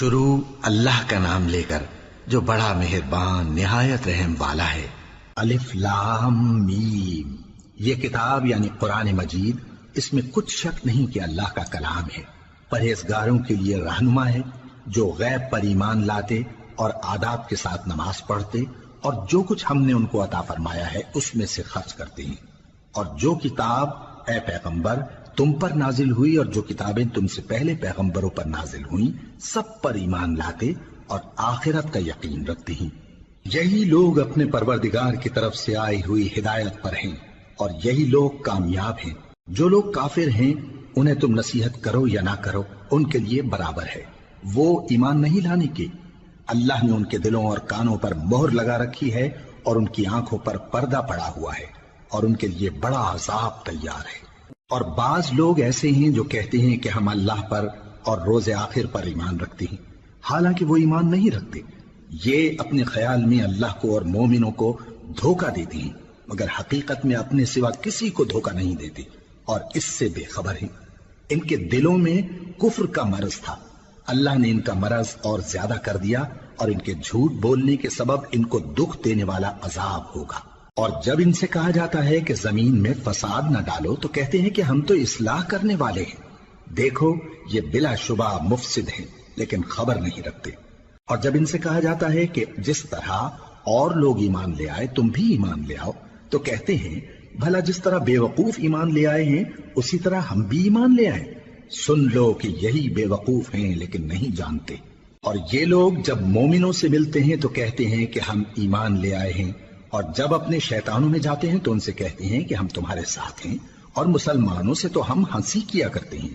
شروع اللہ کا نام لے کر جو بڑا مہربان نہایت رحم والا ہے۔ الف لام میم، یہ کتاب یعنی قرآن مجید، اس میں کچھ شک نہیں کہ اللہ کا کلام ہے، پرہیزگاروں کے لیے رہنما ہے جو غیب پر ایمان لاتے اور آداب کے ساتھ نماز پڑھتے اور جو کچھ ہم نے ان کو عطا فرمایا ہے اس میں سے خرچ کرتے ہیں، اور جو کتاب اے پیغمبر تم پر نازل ہوئی اور جو کتابیں تم سے پہلے پیغمبروں پر نازل ہوئیں سب پر ایمان لاتے اور آخرت کا یقین رکھتے ہیں۔ یہی لوگ اپنے پروردگار کی طرف سے آئی ہوئی ہدایت پر ہیں اور یہی لوگ کامیاب ہیں۔ جو لوگ کافر ہیں انہیں تم نصیحت کرو یا نہ کرو ان کے لیے برابر ہے، وہ ایمان نہیں لانے کے۔ اللہ نے ان کے دلوں اور کانوں پر مہر لگا رکھی ہے اور ان کی آنکھوں پر پردہ پڑا ہوا ہے اور ان کے لیے بڑا عذاب تیار ہے۔ اور بعض لوگ ایسے ہیں جو کہتے ہیں کہ ہم اللہ پر اور روز آخر پر ایمان رکھتے ہیں، حالانکہ وہ ایمان نہیں رکھتے۔ یہ اپنے خیال میں اللہ کو اور مومنوں کو دھوکہ دیتے ہیں، مگر حقیقت میں اپنے سوا کسی کو دھوکہ نہیں دیتے اور اس سے بے خبر ہیں۔ ان کے دلوں میں کفر کا مرض تھا، اللہ نے ان کا مرض اور زیادہ کر دیا اور ان کے جھوٹ بولنے کے سبب ان کو دکھ دینے والا عذاب ہوگا۔ اور جب ان سے کہا جاتا ہے کہ زمین میں فساد نہ ڈالو تو کہتے ہیں کہ ہم تو اصلاح کرنے والے ہیں۔ دیکھو یہ بلا شبہ مفسد ہیں لیکن خبر نہیں رکھتے۔ اور جب ان سے کہا جاتا ہے کہ جس طرح اور لوگ ایمان لے آئے تم بھی ایمان لے آؤ تو کہتے ہیں بھلا جس طرح بے وقوف ایمان لے آئے ہیں اسی طرح ہم بھی ایمان لے آئے۔ سن لو کہ یہی بے وقوف ہیں لیکن نہیں جانتے۔ اور یہ لوگ جب مومنوں سے ملتے ہیں تو کہتے ہیں کہ ہم ایمان لے آئے ہیں، اور جب اپنے شیطانوں میں جاتے ہیں تو ان سے کہتے ہیں کہ ہم تمہارے ساتھ ہیں، اور مسلمانوں سے تو ہم ہنسی کیا کرتے ہیں۔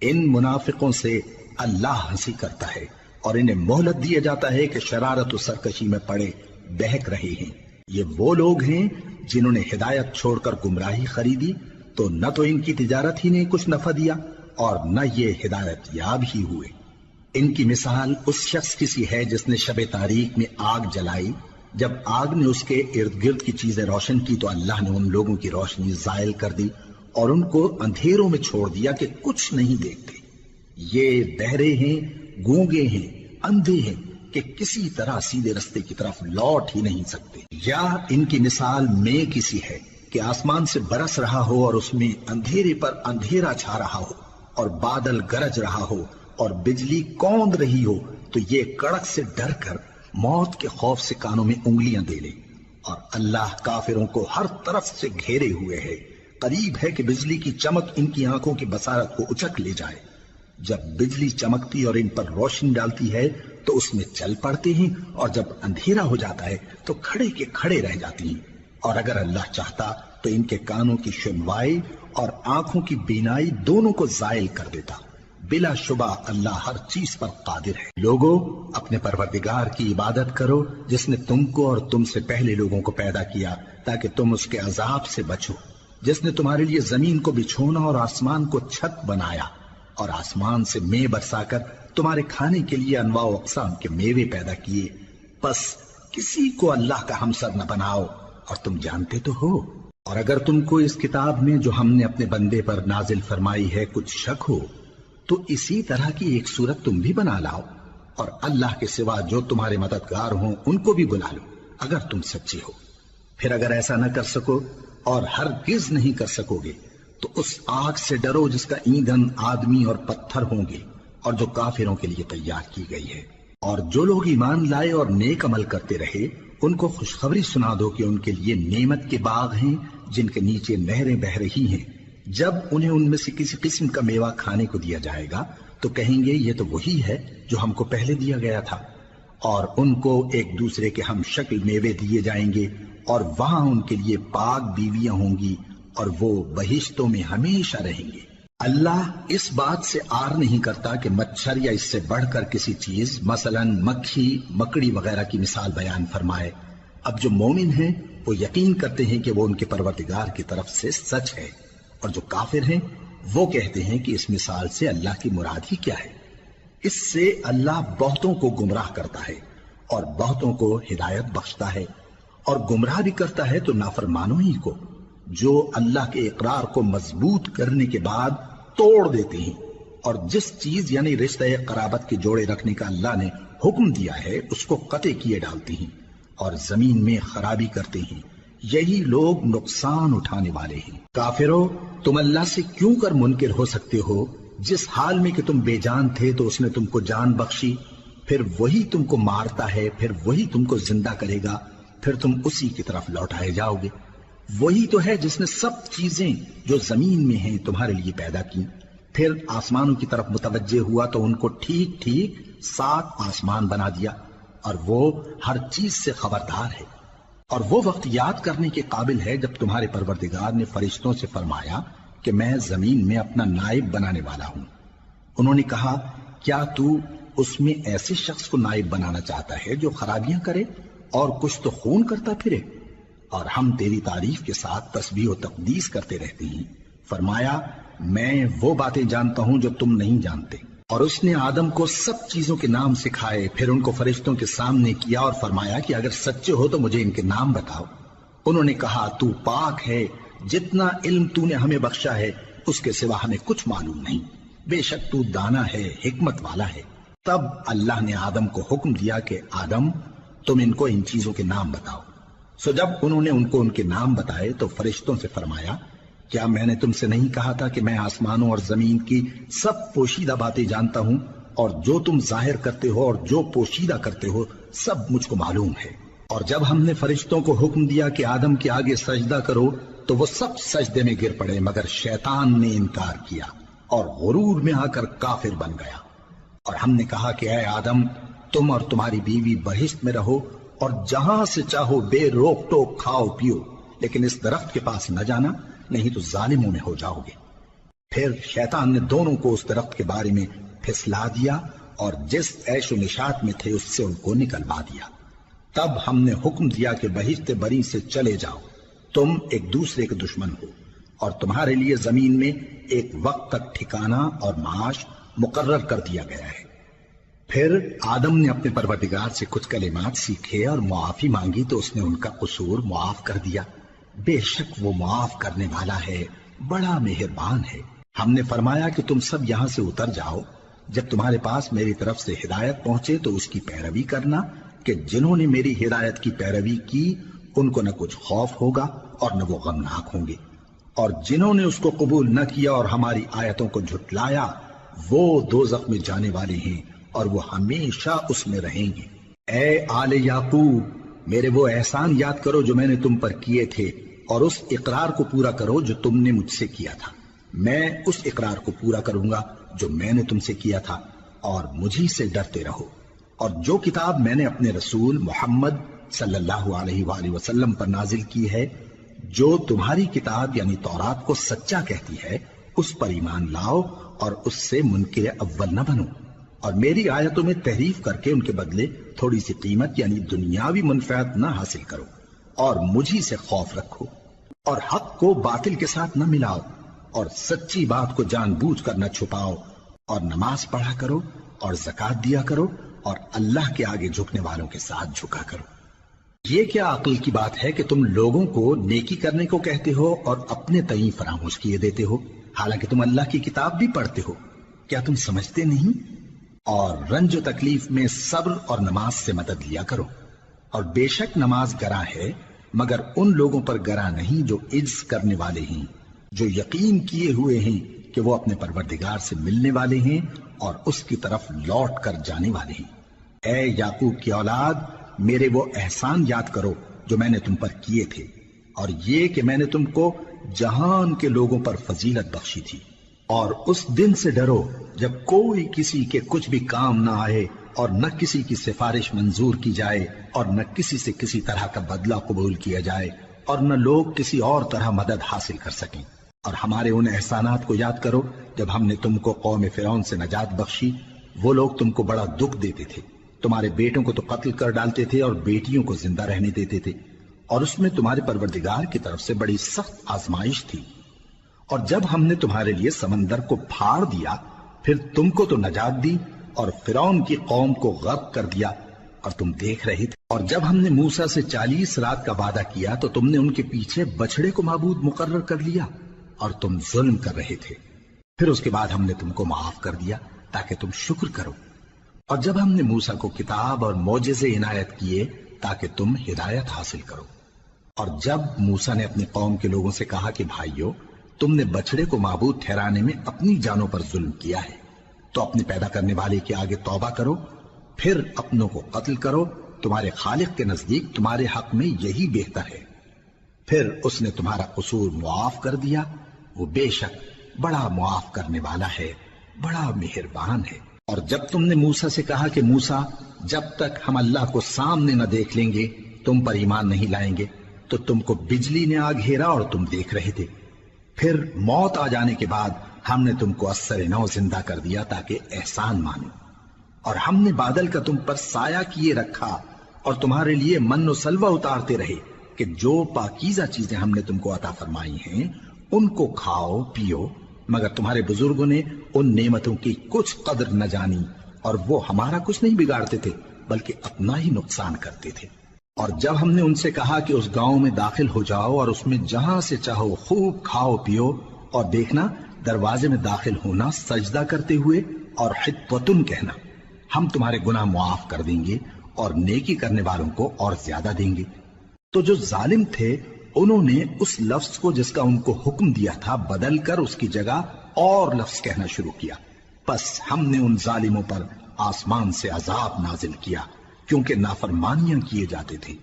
ان منافقوں سے اللہ ہنسی کرتا ہے اور انہیں مہلت دیا جاتا ہے کہ شرارت و سرکشی میں پڑے بہک رہے ہیں۔ یہ وہ لوگ ہیں جنہوں نے ہدایت چھوڑ کر گمراہی خریدی تو نہ تو ان کی تجارت ہی نے کچھ نفع دیا اور نہ یہ ہدایت یاب ہی ہوئے۔ ان کی مثال اس شخص کی سی ہے جس نے شب تاریک میں آگ جلائی، جب آگ نے اس کے ارد گرد کی چیزیں روشن کی تو اللہ نے ان لوگوں کی روشنی زائل کر دی اور ان کو اندھیروں میں چھوڑ دیا کہ کچھ نہیں دیکھتے۔ یہ بہرے ہیں، گونگے ہیں، اندھے ہیں کہ کسی طرح سیدھے رستے کی طرف لوٹ ہی نہیں سکتے۔ یا ان کی مثال میں کسی ہے کہ آسمان سے برس رہا ہو اور اس میں اندھیرے پر اندھیرا چھا رہا ہو اور بادل گرج رہا ہو اور بجلی کوند رہی ہو تو یہ کڑک سے ڈر کر موت کے خوف سے کانوں میں انگلیاں دے لے۔ اور اللہ کافروں کو ہر طرف سے گھیرے ہوئے ہے، قریب ہے کہ بجلی کی چمک ان کی آنکھوں کی بصارت کو اچک لے جائے۔ جب بجلی چمکتی اور ان پر روشنی ڈالتی ہے تو اس میں چل پڑتے ہیں، اور جب اندھیرا ہو جاتا ہے تو کھڑے کے کھڑے رہ جاتے ہیں۔ اور اگر اللہ چاہتا تو ان کے کانوں کی سنوائی اور آنکھوں کی بینائی دونوں کو زائل کر دیتا۔ بلا شبہ اللہ ہر چیز پر قادر ہے۔ لوگوں اپنے پروردگار کی عبادت کرو جس نے تم کو اور تم سے پہلے لوگوں کو پیدا کیا تاکہ تم اس کے عذاب سے بچو، جس نے تمہارے لیے زمین کو بچھونا اور آسمان کو چھت بنایا اور آسمان سے مے برسا کر تمہارے کھانے کے لیے انواع و اقسام کے میوے پیدا کیے۔ بس کسی کو اللہ کا ہمسر نہ بناؤ اور تم جانتے تو ہو۔ اور اگر تم کو اس کتاب میں جو ہم نے اپنے بندے پر نازل فرمائی ہے کچھ شک ہو تو اسی طرح کی ایک صورت تم بھی بنا لاؤ اور اللہ کے سوا جو تمہارے مددگار ہوں ان کو بھی بلا لو اگر تم سچے ہو۔ پھر اگر ایسا نہ کر سکو اور ہرگز نہیں کر سکو گے تو اس آگ سے ڈرو جس کا ایندھن آدمی اور پتھر ہوں گے اور جو کافروں کے لیے تیار کی گئی ہے۔ اور جو لوگ ایمان لائے اور نیک عمل کرتے رہے ان کو خوشخبری سنا دو کہ ان کے لیے نعمت کے باغ ہیں جن کے نیچے نہریں بہ رہی ہیں۔ جب انہیں ان میں سے کسی قسم کا میوہ کھانے کو دیا جائے گا تو کہیں گے یہ تو وہی ہے جو ہم کو پہلے دیا گیا تھا، اور ان کو ایک دوسرے کے ہم شکل میوے دیے جائیں گے اور وہاں ان کے لیے پاک بیویاں ہوں گی اور وہ بہشتوں میں ہمیشہ رہیں گے۔ اللہ اس بات سے آر نہیں کرتا کہ مچھر یا اس سے بڑھ کر کسی چیز مثلا مکھی مکڑی وغیرہ کی مثال بیان فرمائے۔ اب جو مومن ہیں وہ یقین کرتے ہیں کہ وہ ان کے پروردگار کی طرف سے سچ ہے، اور جو کافر ہیں وہ کہتے ہیں کہ اس مثال سے اللہ کی مراد ہی کیا ہے۔ اس سے اللہ بہتوں کو گمراہ کرتا ہے اور بہتوں کو ہدایت بخشتا ہے، اور گمراہ بھی کرتا ہے تو نافرمانوں ہی کو، جو اللہ کے اقرار کو مضبوط کرنے کے بعد توڑ دیتے ہیں اور جس چیز یعنی رشتہ قرابت کے جوڑے رکھنے کا اللہ نے حکم دیا ہے اس کو قطع کیے ڈالتی ہیں اور زمین میں خرابی کرتے ہیں، یہی لوگ نقصان اٹھانے والے ہیں۔ کافرو، تم اللہ سے کیوں کر منکر ہو سکتے ہو؟ جس حال میں کہ تم بے جان تھے تو اس نے تم کو جان بخشی، پھر وہی تم کو مارتا ہے، پھر وہی تم کو زندہ کرے گا، پھر تم اسی کی طرف لوٹائے جاؤ گے۔ وہی تو ہے جس نے سب چیزیں جو زمین میں ہیں تمہارے لیے پیدا کی، پھر آسمانوں کی طرف متوجہ ہوا تو ان کو ٹھیک ٹھیک 7 آسمان بنا دیا، اور وہ ہر چیز سے خبردار ہے۔ اور وہ وقت یاد کرنے کے قابل ہے جب تمہارے پروردگار نے فرشتوں سے فرمایا کہ میں زمین میں اپنا نائب بنانے والا ہوں۔ انہوں نے کہا، کیا تو اس میں ایسے شخص کو نائب بنانا چاہتا ہے جو خرابیاں کرے اور کچھ تو خون کرتا پھرے؟ اور ہم تیری تعریف کے ساتھ تسبیح و تقدیس کرتے رہتے ہیں۔ فرمایا، میں وہ باتیں جانتا ہوں جو تم نہیں جانتے۔ اور اس نے آدم کو سب چیزوں کے نام سکھائے، پھر ان کو فرشتوں کے سامنے کیا اور فرمایا کہ اگر سچے ہو تو مجھے ان کے نام بتاؤ۔ انہوں نے کہا، تو پاک ہے، جتنا علم تو نے ہمیں بخشا ہے اس کے سوا ہمیں کچھ معلوم نہیں، بے شک تو دانا ہے، حکمت والا ہے۔ تب اللہ نے آدم کو حکم دیا کہ آدم، تم ان کو ان چیزوں کے نام بتاؤ۔ سو جب انہوں نے ان کو ان کے نام بتائے تو فرشتوں سے فرمایا، کیا میں نے تم سے نہیں کہا تھا کہ میں آسمانوں اور زمین کی سب پوشیدہ باتیں جانتا ہوں، اور جو تم ظاہر کرتے ہو اور جو پوشیدہ کرتے ہو سب مجھ کو معلوم ہے۔ اور جب ہم نے فرشتوں کو حکم دیا کہ آدم کے آگے سجدہ کرو تو وہ سب سجدے میں گر پڑے مگر شیطان نے انکار کیا اور غرور میں آ کر کافر بن گیا۔ اور ہم نے کہا کہ اے آدم، تم اور تمہاری بیوی بہشت میں رہو اور جہاں سے چاہو بے روک ٹوک کھاؤ پیو، لیکن اس درخت کے پاس نہ جانا، نہیں تو ظالموں میں ہو جاؤ گے۔ پھر شیطان نے دونوں کو اس درخت کے بارے میں پھسلا دیا اور جس عیش و نشاط میں تھے اس سے ان کو نکلوا دیا۔ تب ہم نے حکم دیا کہ بہشت بری سے چلے جاؤ، تم ایک دوسرے کے دشمن ہو، اور تمہارے لیے زمین میں ایک وقت تک ٹھکانہ اور معاش مقرر کر دیا گیا ہے۔ پھر آدم نے اپنے پروردگار سے کچھ کلمات سیکھے اور معافی مانگی تو اس نے ان کا قصور معاف کر دیا۔ بے شک وہ معاف کرنے والا ہے، بڑا مہربان ہے۔ ہم نے فرمایا کہ تم سب یہاں سے اتر جاؤ، جب تمہارے پاس میری طرف سے ہدایت پہنچے تو اس کی پیروی کرنا، کہ جنہوں نے میری ہدایت کی پیروی کی ان کو نہ کچھ خوف ہوگا اور نہ وہ غمناک ہوں گے، اور جنہوں نے اس کو قبول نہ کیا اور ہماری آیتوں کو جھٹلایا وہ دوزخ میں جانے والے ہیں اور وہ ہمیشہ اس میں رہیں گے۔ اے آل یعقوب، میرے وہ احسان یاد کرو جو میں نے تم پر کیے تھے، اور اس اقرار کو پورا کرو جو تم نے مجھ سے کیا تھا۔ میں اس اقرار کو پورا کروں گا جو میں نے تم سے کیا تھا، اور مجھی سے ڈرتے رہو۔ اور جو کتاب میں نے اپنے رسول محمد صلی اللہ علیہ وآلہ وسلم پر نازل کی ہے، جو تمہاری کتاب یعنی تورات کو سچا کہتی ہے، اس پر ایمان لاؤ اور اس سے منکر اول نہ بنو، اور میری آیتوں میں تحریف کر کے ان کے بدلے تھوڑی سی قیمت یعنی دنیاوی منفعت نہ حاصل کرو، اور مجھی سے خوف رکھو، اور حق کو باطل کے ساتھ نہ ملاؤ، اور سچی بات کو جان بوجھ کر نہ چھپاؤ، اور نماز پڑھا کرو اور زکوٰۃ دیا کرو، اور اللہ کے آگے جھکنے والوں کے ساتھ جھکا کرو۔ یہ کیا عقل کی بات ہے کہ تم لوگوں کو نیکی کرنے کو کہتے ہو اور اپنے تئیں فراموش کیے دیتے ہو، حالانکہ تم اللہ کی کتاب بھی پڑھتے ہو؟ کیا تم سمجھتے نہیں؟ اور رنج و تکلیف میں صبر اور نماز سے مدد لیا کرو، اور بے شک نماز گراں ہے مگر ان لوگوں پر گراں نہیں جو عجز کرنے والے ہیں، جو یقین کیے ہوئے ہیں کہ وہ اپنے پروردگار سے ملنے والے ہیں اور اس کی طرف لوٹ کر جانے والے ہیں۔ اے یعقوب کی اولاد، میرے وہ احسان یاد کرو جو میں نے تم پر کیے تھے، اور یہ کہ میں نے تم کو جہان کے لوگوں پر فضیلت بخشی تھی۔ اور اس دن سے ڈرو جب کوئی کسی کے کچھ بھی کام نہ آئے، اور نہ کسی کی سفارش منظور کی جائے، اور نہ کسی سے کسی طرح کا بدلہ قبول کیا جائے، اور نہ لوگ کسی اور طرح مدد حاصل کر سکیں۔ اور ہمارے ان احسانات کو یاد کرو جب ہم نے تم کو قوم فرعون سے نجات بخشی۔ وہ لوگ تم کو بڑا دکھ دیتے تھے، تمہارے بیٹوں کو تو قتل کر ڈالتے تھے اور بیٹیوں کو زندہ رہنے دیتے تھے، اور اس میں تمہارے پروردگار کی طرف سے بڑی سخت آزمائش تھی۔ اور جب ہم نے تمہارے لیے سمندر کو پھاڑ دیا، پھر تم کو تو نجات دی اور فرعون کی قوم کو غرق کر دیا، اور تم دیکھ رہے تھے۔ اور جب ہم نے موسیٰ سے 40 رات کا وعدہ کیا تو تم نے ان کے پیچھے بچڑے کو معبود مقرر کر لیا، اور تم ظلم کر رہے تھے۔ پھر اس کے بعد ہم نے تم کو معاف کر دیا تاکہ تم شکر کرو، اور جب ہم نے موسیٰ کو کتاب اور معجزے عنایت کیے تاکہ تم ہدایت حاصل کرو۔ اور جب موسیٰ نے اپنی قوم کے لوگوں سے کہا کہ بھائیو، تم نے بچڑے کو معبود ٹھہرانے میں اپنی جانوں پر ظلم کیا ہے، تو اپنے پیدا کرنے والے کے آگے توبہ کرو، پھر اپنوں کو قتل کرو، تمہارے خالق کے نزدیک تمہارے حق میں یہی بہتر ہے۔ پھر اس نے تمہارا قصور معاف کر دیا، وہ بے شک بڑا معاف کرنے والا ہے، بڑا مہربان ہے۔ اور جب تم نے موسیٰ سے کہا کہ موسیٰ، جب تک ہم اللہ کو سامنے نہ دیکھ لیں گے تم پر ایمان نہیں لائیں گے، تو تم کو بجلی نے آ گھیرا اور تم دیکھ رہے تھے۔ پھر موت آ جانے کے بعد ہم نے تم کو اثر نو زندہ کر دیا تاکہ احسان مانو، اور ہم نے بادل کا تم پر سایہ کیے رکھا اور تمہارے لیے من و سلوہ اتارتے رہے کہ جو پاکیزہ چیزیں ہم نے تم کو عطا فرمائی ہیں ان کو کھاؤ پیو، مگر تمہارے بزرگوں نے ان نعمتوں کی کچھ قدر نہ جانی، اور وہ ہمارا کچھ نہیں بگاڑتے تھے بلکہ اپنا ہی نقصان کرتے تھے۔ اور جب ہم نے ان سے کہا کہ اس گاؤں میں داخل ہو جاؤ اور اس میں جہاں سے چاہو خوب کھاؤ پیو، اور دیکھنا دروازے میں داخل ہونا سجدہ کرتے ہوئے اور حطوۃن کہنا، ہم تمہارے گناہ معاف کر دیں گے اور نیکی کرنے والوں کو اور زیادہ دیں گے۔ تو جو ظالم تھے انہوں نے اس لفظ کو جس کا ان کو حکم دیا تھا بدل کر اس کی جگہ اور لفظ کہنا شروع کیا، پس ہم نے ان ظالموں پر آسمان سے عذاب نازل کیا کیونکہ نافرمانیاں کیے جاتے تھے۔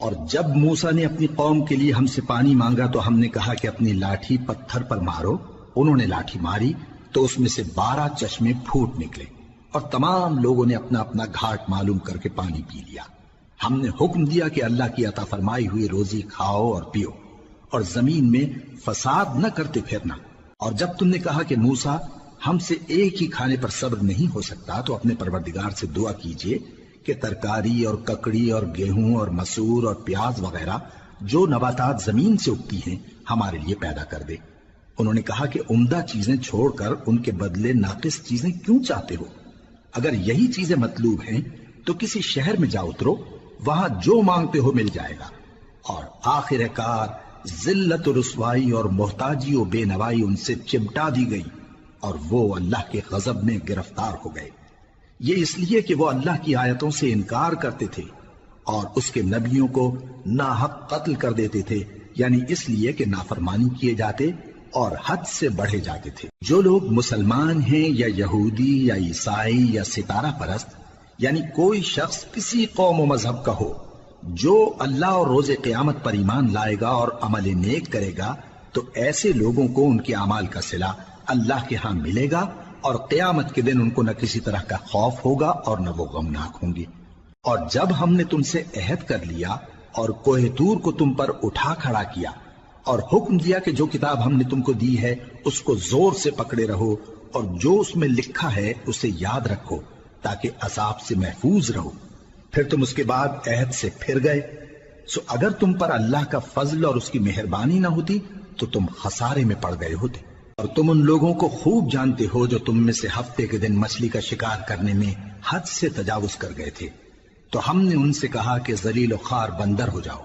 اور جب موسیٰ نے اپنی قوم کے لیے ہم سے پانی مانگا تو ہم نے کہا کہ اپنی لاٹھی پتھر پر مارو، انہوں نے لاٹھی ماری تو اس میں سے 12 چشمے پھوٹ نکلے، اور تمام لوگوں نے اپنا اپنا گھاٹ معلوم کر کے پانی پی لیا۔ ہم نے حکم دیا کہ اللہ کی عطا فرمائی ہوئی روزی کھاؤ اور پیو، اور زمین میں فساد نہ کرتے پھرنا۔ اور جب تم نے کہا کہ موسیٰ، ہم سے ایک ہی کھانے پر صبر نہیں ہو سکتا، تو اپنے پروردگار سے دعا کیجئے کہ ترکاری اور ککڑی اور گیہوں اور مسور اور پیاز وغیرہ جو نباتات زمین سے اگتی ہیں ہمارے لیے پیدا کر دے۔ انہوں نے کہا کہ عمدہ چیزیں چھوڑ کر ان کے بدلے ناقص چیزیں کیوں چاہتے ہو؟ اگر یہی چیزیں مطلوب ہیں تو کسی شہر میں جا اترو، وہاں جو مانگتے ہو مل جائے گا۔ اور آخر کار ذلت و رسوائی اور محتاجی و بے نوائی ان سے چمٹا دی گئی، اور وہ اللہ کے غضب میں گرفتار ہو گئے۔ یہ اس لیے کہ وہ اللہ کی آیتوں سے انکار کرتے تھے اور اس کے نبیوں کو ناحق قتل کر دیتے تھے، یعنی اس لیے کہ نافرمانی کیے جاتے اور حد سے بڑھے جاتے تھے۔ جو لوگ مسلمان ہیں یا یہودی یا عیسائی یا ستارہ پرست، یعنی کوئی شخص کسی قوم و مذہب کا ہو، جو اللہ اور روز قیامت پر ایمان لائے گا اور عمل نیک کرے گا، تو ایسے لوگوں کو ان کے اعمال کا صلہ اللہ کے ہاں ملے گا، اور قیامت کے دن ان کو نہ کسی طرح کا خوف ہوگا اور نہ وہ غمناک ہوں گے۔ اور جب ہم نے تم سے عہد کر لیا اور کوہ طور کو تم پر اٹھا کھڑا کیا اور حکم دیا کہ جو کتاب ہم نے تم کو دی ہے اس کو زور سے پکڑے رہو، اور جو اس میں لکھا ہے اسے یاد رکھو تاکہ عذاب سے محفوظ رہو، پھر تم اس کے بعد عہد سے پھر گئے، سو اگر تم پر اللہ کا فضل اور اس کی مہربانی نہ ہوتی تو تم خسارے میں پڑ گئے ہوتے۔ اور تم ان لوگوں کو خوب جانتے ہو جو تم میں سے ہفتے کے دن مچھلی کا شکار کرنے میں حد سے تجاوز کر گئے تھے، تو ہم نے ان سے کہا کہ ذلیل و خوار بندر ہو جاؤ،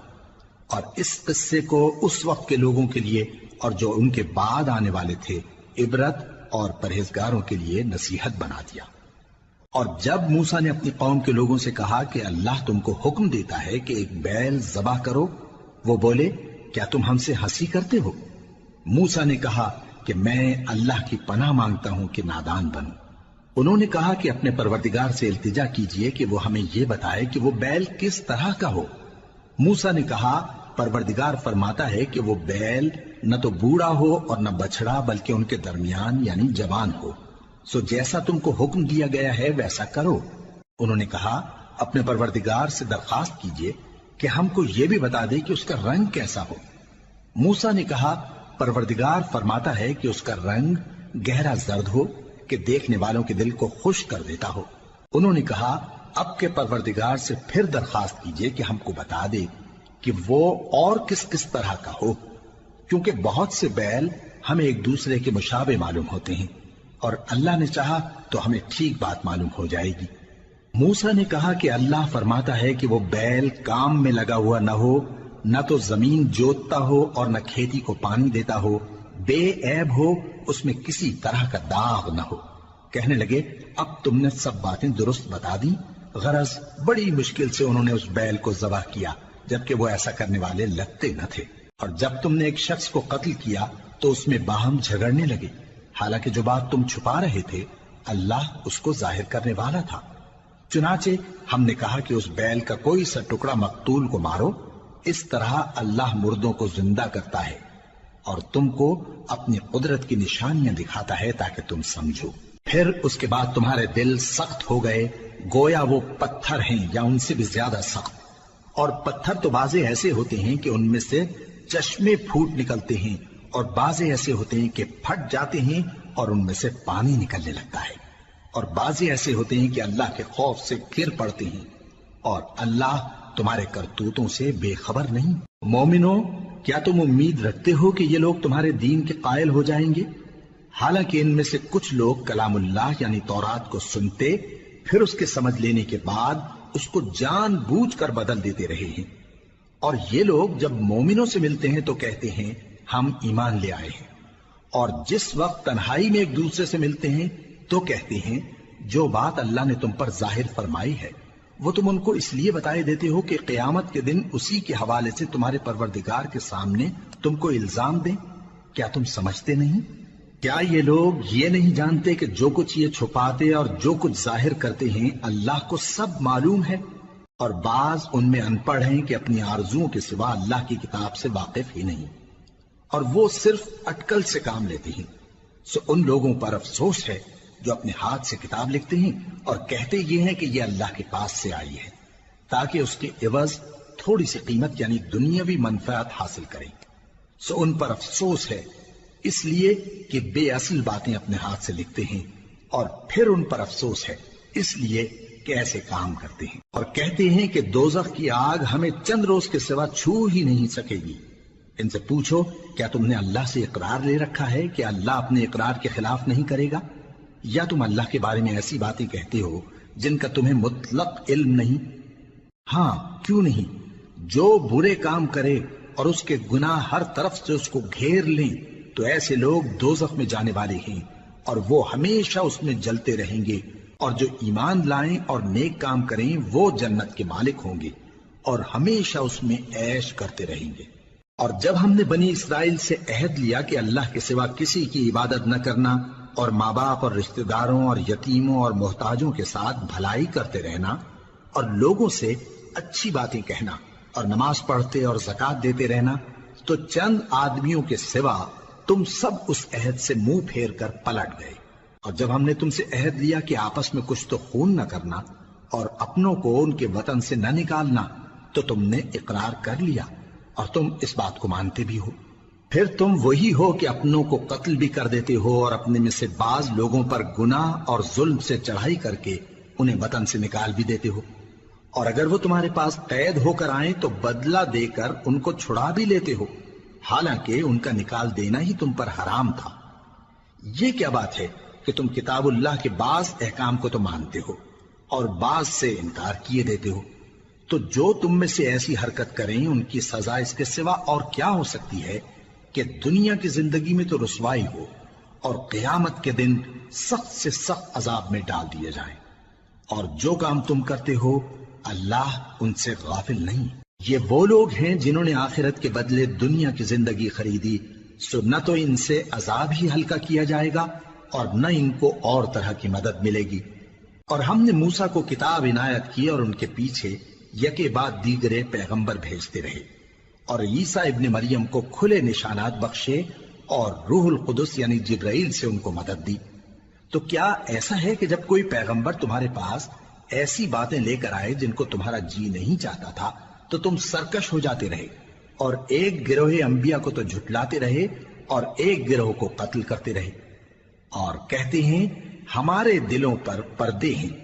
اور اس قصے کو اس وقت کے لوگوں کے لیے اور جو ان کے بعد آنے والے تھے عبرت اور پرہیزگاروں کے لیے نصیحت بنا دیا۔ اور جب موسیٰ نے اپنی قوم کے لوگوں سے کہا کہ اللہ تم کو حکم دیتا ہے کہ ایک بیل ذبح کرو، وہ بولے کیا تم ہم سے ہنسی کرتے ہو؟ موسیٰ نے کہا کہ میں اللہ کی پناہ مانگتا ہوں کہ نادان بنوں۔ انہوں نے کہا کہ اپنے پروردگار سے التجا کیجئے کہ وہ ہمیں یہ بتائے کہ وہ بیل کس طرح کا ہو۔ موسیٰ نے کہا پروردگار فرماتا ہے کہ وہ بیل نہ تو بوڑھا ہو اور نہ بچڑا بلکہ ان کے درمیان یعنی جوان ہو، سو جیسا تم کو حکم دیا گیا ہے ویسا کرو۔ انہوں نے کہا اپنے پروردگار سے درخواست کیجئے کہ ہم کو یہ بھی بتا دے کہ اس کا رنگ کیسا ہو۔ موسیٰ نے کہا پروردگار فرماتا ہے کہ اس کا رنگ گہرا زرد ہو کہ دیکھنے والوں کے دل کو خوش کر دیتا ہو۔ انہوں نے کہا اب کے پروردگار سے پھر درخواست کیجئے کہ ہم کو بتا دے کہ وہ اور کس کس طرح کا ہو، کیونکہ بہت سے بیل ہمیں ایک دوسرے کے مشابہ معلوم ہوتے ہیں، اور اللہ نے چاہا تو ہمیں ٹھیک بات معلوم ہو جائے گی۔ موسیٰ نے کہا کہ اللہ فرماتا ہے کہ وہ بیل کام میں لگا ہوا نہ ہو، نہ تو زمین جوتتا ہو اور نہ کھیتی کو پانی دیتا ہو، بے عیب ہو اس میں کسی طرح کا داغ نہ ہو۔ کہنے لگے اب تم نے سب باتیں درست بتا دی، غرض بڑی مشکل سے انہوں نے اس بیل کو ذبح کیا، جبکہ وہ ایسا کرنے والے لگتے نہ تھے۔ اور جب تم نے ایک شخص کو قتل کیا تو اس میں باہم جھگڑنے لگے، حالانکہ جو بات تم چھپا رہے تھے اللہ اس کو ظاہر کرنے والا تھا۔ چنانچہ ہم نے کہا کہ اس بیل کا کوئی سا ٹکڑا مقتول کو مارو، اس طرح اللہ مردوں کو زندہ کرتا ہے اور تم کو اپنی قدرت کی نشانیاں دکھاتا ہے تاکہ تم سمجھو۔ پھر اس کے بعد تمہارے دل سخت ہو گئے، گویا وہ پتھر ہیں یا ان سے بھی زیادہ سخت۔ اور پتھر تو بعضے ایسے ہوتے ہیں کہ ان میں سے چشمے پھوٹ نکلتے ہیں، اور بعضے ایسے ہوتے ہیں کہ پھٹ جاتے ہیں اور ان میں سے پانی نکلنے لگتا ہے، اور بعضے ایسے ہوتے ہیں کہ اللہ کے خوف سے گر پڑتے ہیں، اور اللہ تمہارے کرتوتوں سے بے خبر نہیں۔ مومنو، کیا تم امید رکھتے ہو کہ یہ لوگ تمہارے دین کے قائل ہو جائیں گے؟ حالانکہ ان میں سے کچھ لوگ کلام اللہ یعنی تورات کو سنتے، پھر اس کے سمجھ لینے کے بعد اس کو جان بوجھ کر بدل دیتے رہے ہیں، اور یہ لوگ جب مومنوں سے ملتے ہیں تو کہتے ہیں ہم ایمان لے آئے ہیں، اور جس وقت تنہائی میں ایک دوسرے سے ملتے ہیں تو کہتے ہیں جو بات اللہ نے تم پر ظاہر فرمائی ہے وہ تم ان کو اس لیے بتائے دیتے ہو کہ قیامت کے دن اسی کے حوالے سے تمہارے پروردگار کے سامنے تم کو الزام دیں۔ کیا تم سمجھتے نہیں؟ کیا یہ لوگ یہ نہیں جانتے کہ جو کچھ یہ چھپاتے اور جو کچھ ظاہر کرتے ہیں اللہ کو سب معلوم ہے؟ اور بعض ان میں ان پڑھ ہیں کہ اپنی آرزوؤں کے سوا اللہ کی کتاب سے واقف ہی نہیں، اور وہ صرف اٹکل سے کام لیتے ہیں۔ سو ان لوگوں پر افسوس ہے جو اپنے ہاتھ سے کتاب لکھتے ہیں اور کہتے یہ ہیں کہ یہ اللہ کے پاس سے آئی ہے، تاکہ اس کے عوض تھوڑی سی قیمت یعنی دنیاوی منفعت حاصل کریں۔ سو ان پر افسوس ہے اس لیے کہ بے اصل باتیں اپنے ہاتھ سے لکھتے ہیں، اور پھر ان پر افسوس ہے اس لیے کہ ایسے کام کرتے ہیں، اور کہتے ہیں کہ دوزخ کی آگ ہمیں چند روز کے سوا چھو ہی نہیں سکے گی۔ ان سے پوچھو کیا تم نے اللہ سے اقرار لے رکھا ہے کہ اللہ اپنے اقرار کے خلاف نہیں کرے گا، یا تم اللہ کے بارے میں ایسی باتیں کہتے ہو جن کا تمہیں مطلق علم نہیں؟ ہاں کیوں نہیں، جو برے کام کرے اور اس کے گناہ ہر طرف سے اس کو گھیر لیں تو ایسے لوگ دوزخ میں جانے والے ہیں، اور وہ ہمیشہ اس میں جلتے رہیں گے، اور جو ایمان لائیں اور نیک کام کریں وہ جنت کے مالک ہوں گے اور ہمیشہ اس میں عیش کرتے رہیں گے۔ اور جب ہم نے بنی اسرائیل سے عہد لیا کہ اللہ کے سوا کسی کی عبادت نہ کرنا، اور ماں باپ اور رشتہ داروں اور یتیموں اور محتاجوں کے ساتھ بھلائی کرتے رہنا، اور لوگوں سے اچھی باتیں کہنا، اور نماز پڑھتے اور زکوٰۃ دیتے رہنا، تو چند آدمیوں کے سوا تم سب اس عہد سے منہ پھیر کر پلٹ گئے۔ اور جب ہم نے تم سے عہد لیا کہ آپس میں کچھ تو خون نہ کرنا اور اپنوں کو ان کے وطن سے نہ نکالنا، تو تم نے اقرار کر لیا اور تم اس بات کو مانتے بھی ہو۔ پھر تم وہی ہو کہ اپنوں کو قتل بھی کر دیتے ہو اور اپنے میں سے بعض لوگوں پر گناہ اور ظلم سے چڑھائی کر کے انہیں وطن سے نکال بھی دیتے ہو، اور اگر وہ تمہارے پاس قید ہو کر آئیں تو بدلہ دے کر ان کو چھڑا بھی لیتے ہو، حالانکہ ان کا نکال دینا ہی تم پر حرام تھا۔ یہ کیا بات ہے کہ تم کتاب اللہ کے بعض احکام کو تو مانتے ہو اور بعض سے انکار کیے دیتے ہو؟ تو جو تم میں سے ایسی حرکت کریں ان کی سزا اس کے سوا اور کیا ہو سکتی ہے کہ دنیا کی زندگی میں تو رسوائی ہو اور قیامت کے دن سخت سے سخت عذاب میں ڈال دیے جائیں۔ اور جو کام تم کرتے ہو اللہ ان سے غافل نہیں۔ یہ وہ لوگ ہیں جنہوں نے آخرت کے بدلے دنیا کی زندگی خریدی، سو نہ تو ان سے عذاب ہی ہلکا کیا جائے گا اور نہ ان کو اور طرح کی مدد ملے گی۔ اور ہم نے موسیٰ کو کتاب عنایت کی اور ان کے پیچھے یکے بعد دیگرے پیغمبر بھیجتے رہے، اور عیسیٰ ابن مریم کو کھلے نشانات بخشے اور روح القدس یعنی جبرائیل سے ان کو مدد دی۔ تو کیا ایسا ہے کہ جب کوئی پیغمبر تمہارے پاس ایسی باتیں لے کر آئے جن کو تمہارا جی نہیں چاہتا تھا تو تم سرکش ہو جاتے رہے، اور ایک گروہ انبیاء کو تو جھٹلاتے رہے اور ایک گروہ کو قتل کرتے رہے، اور کہتے ہیں ہمارے دلوں پر پردے ہیں؟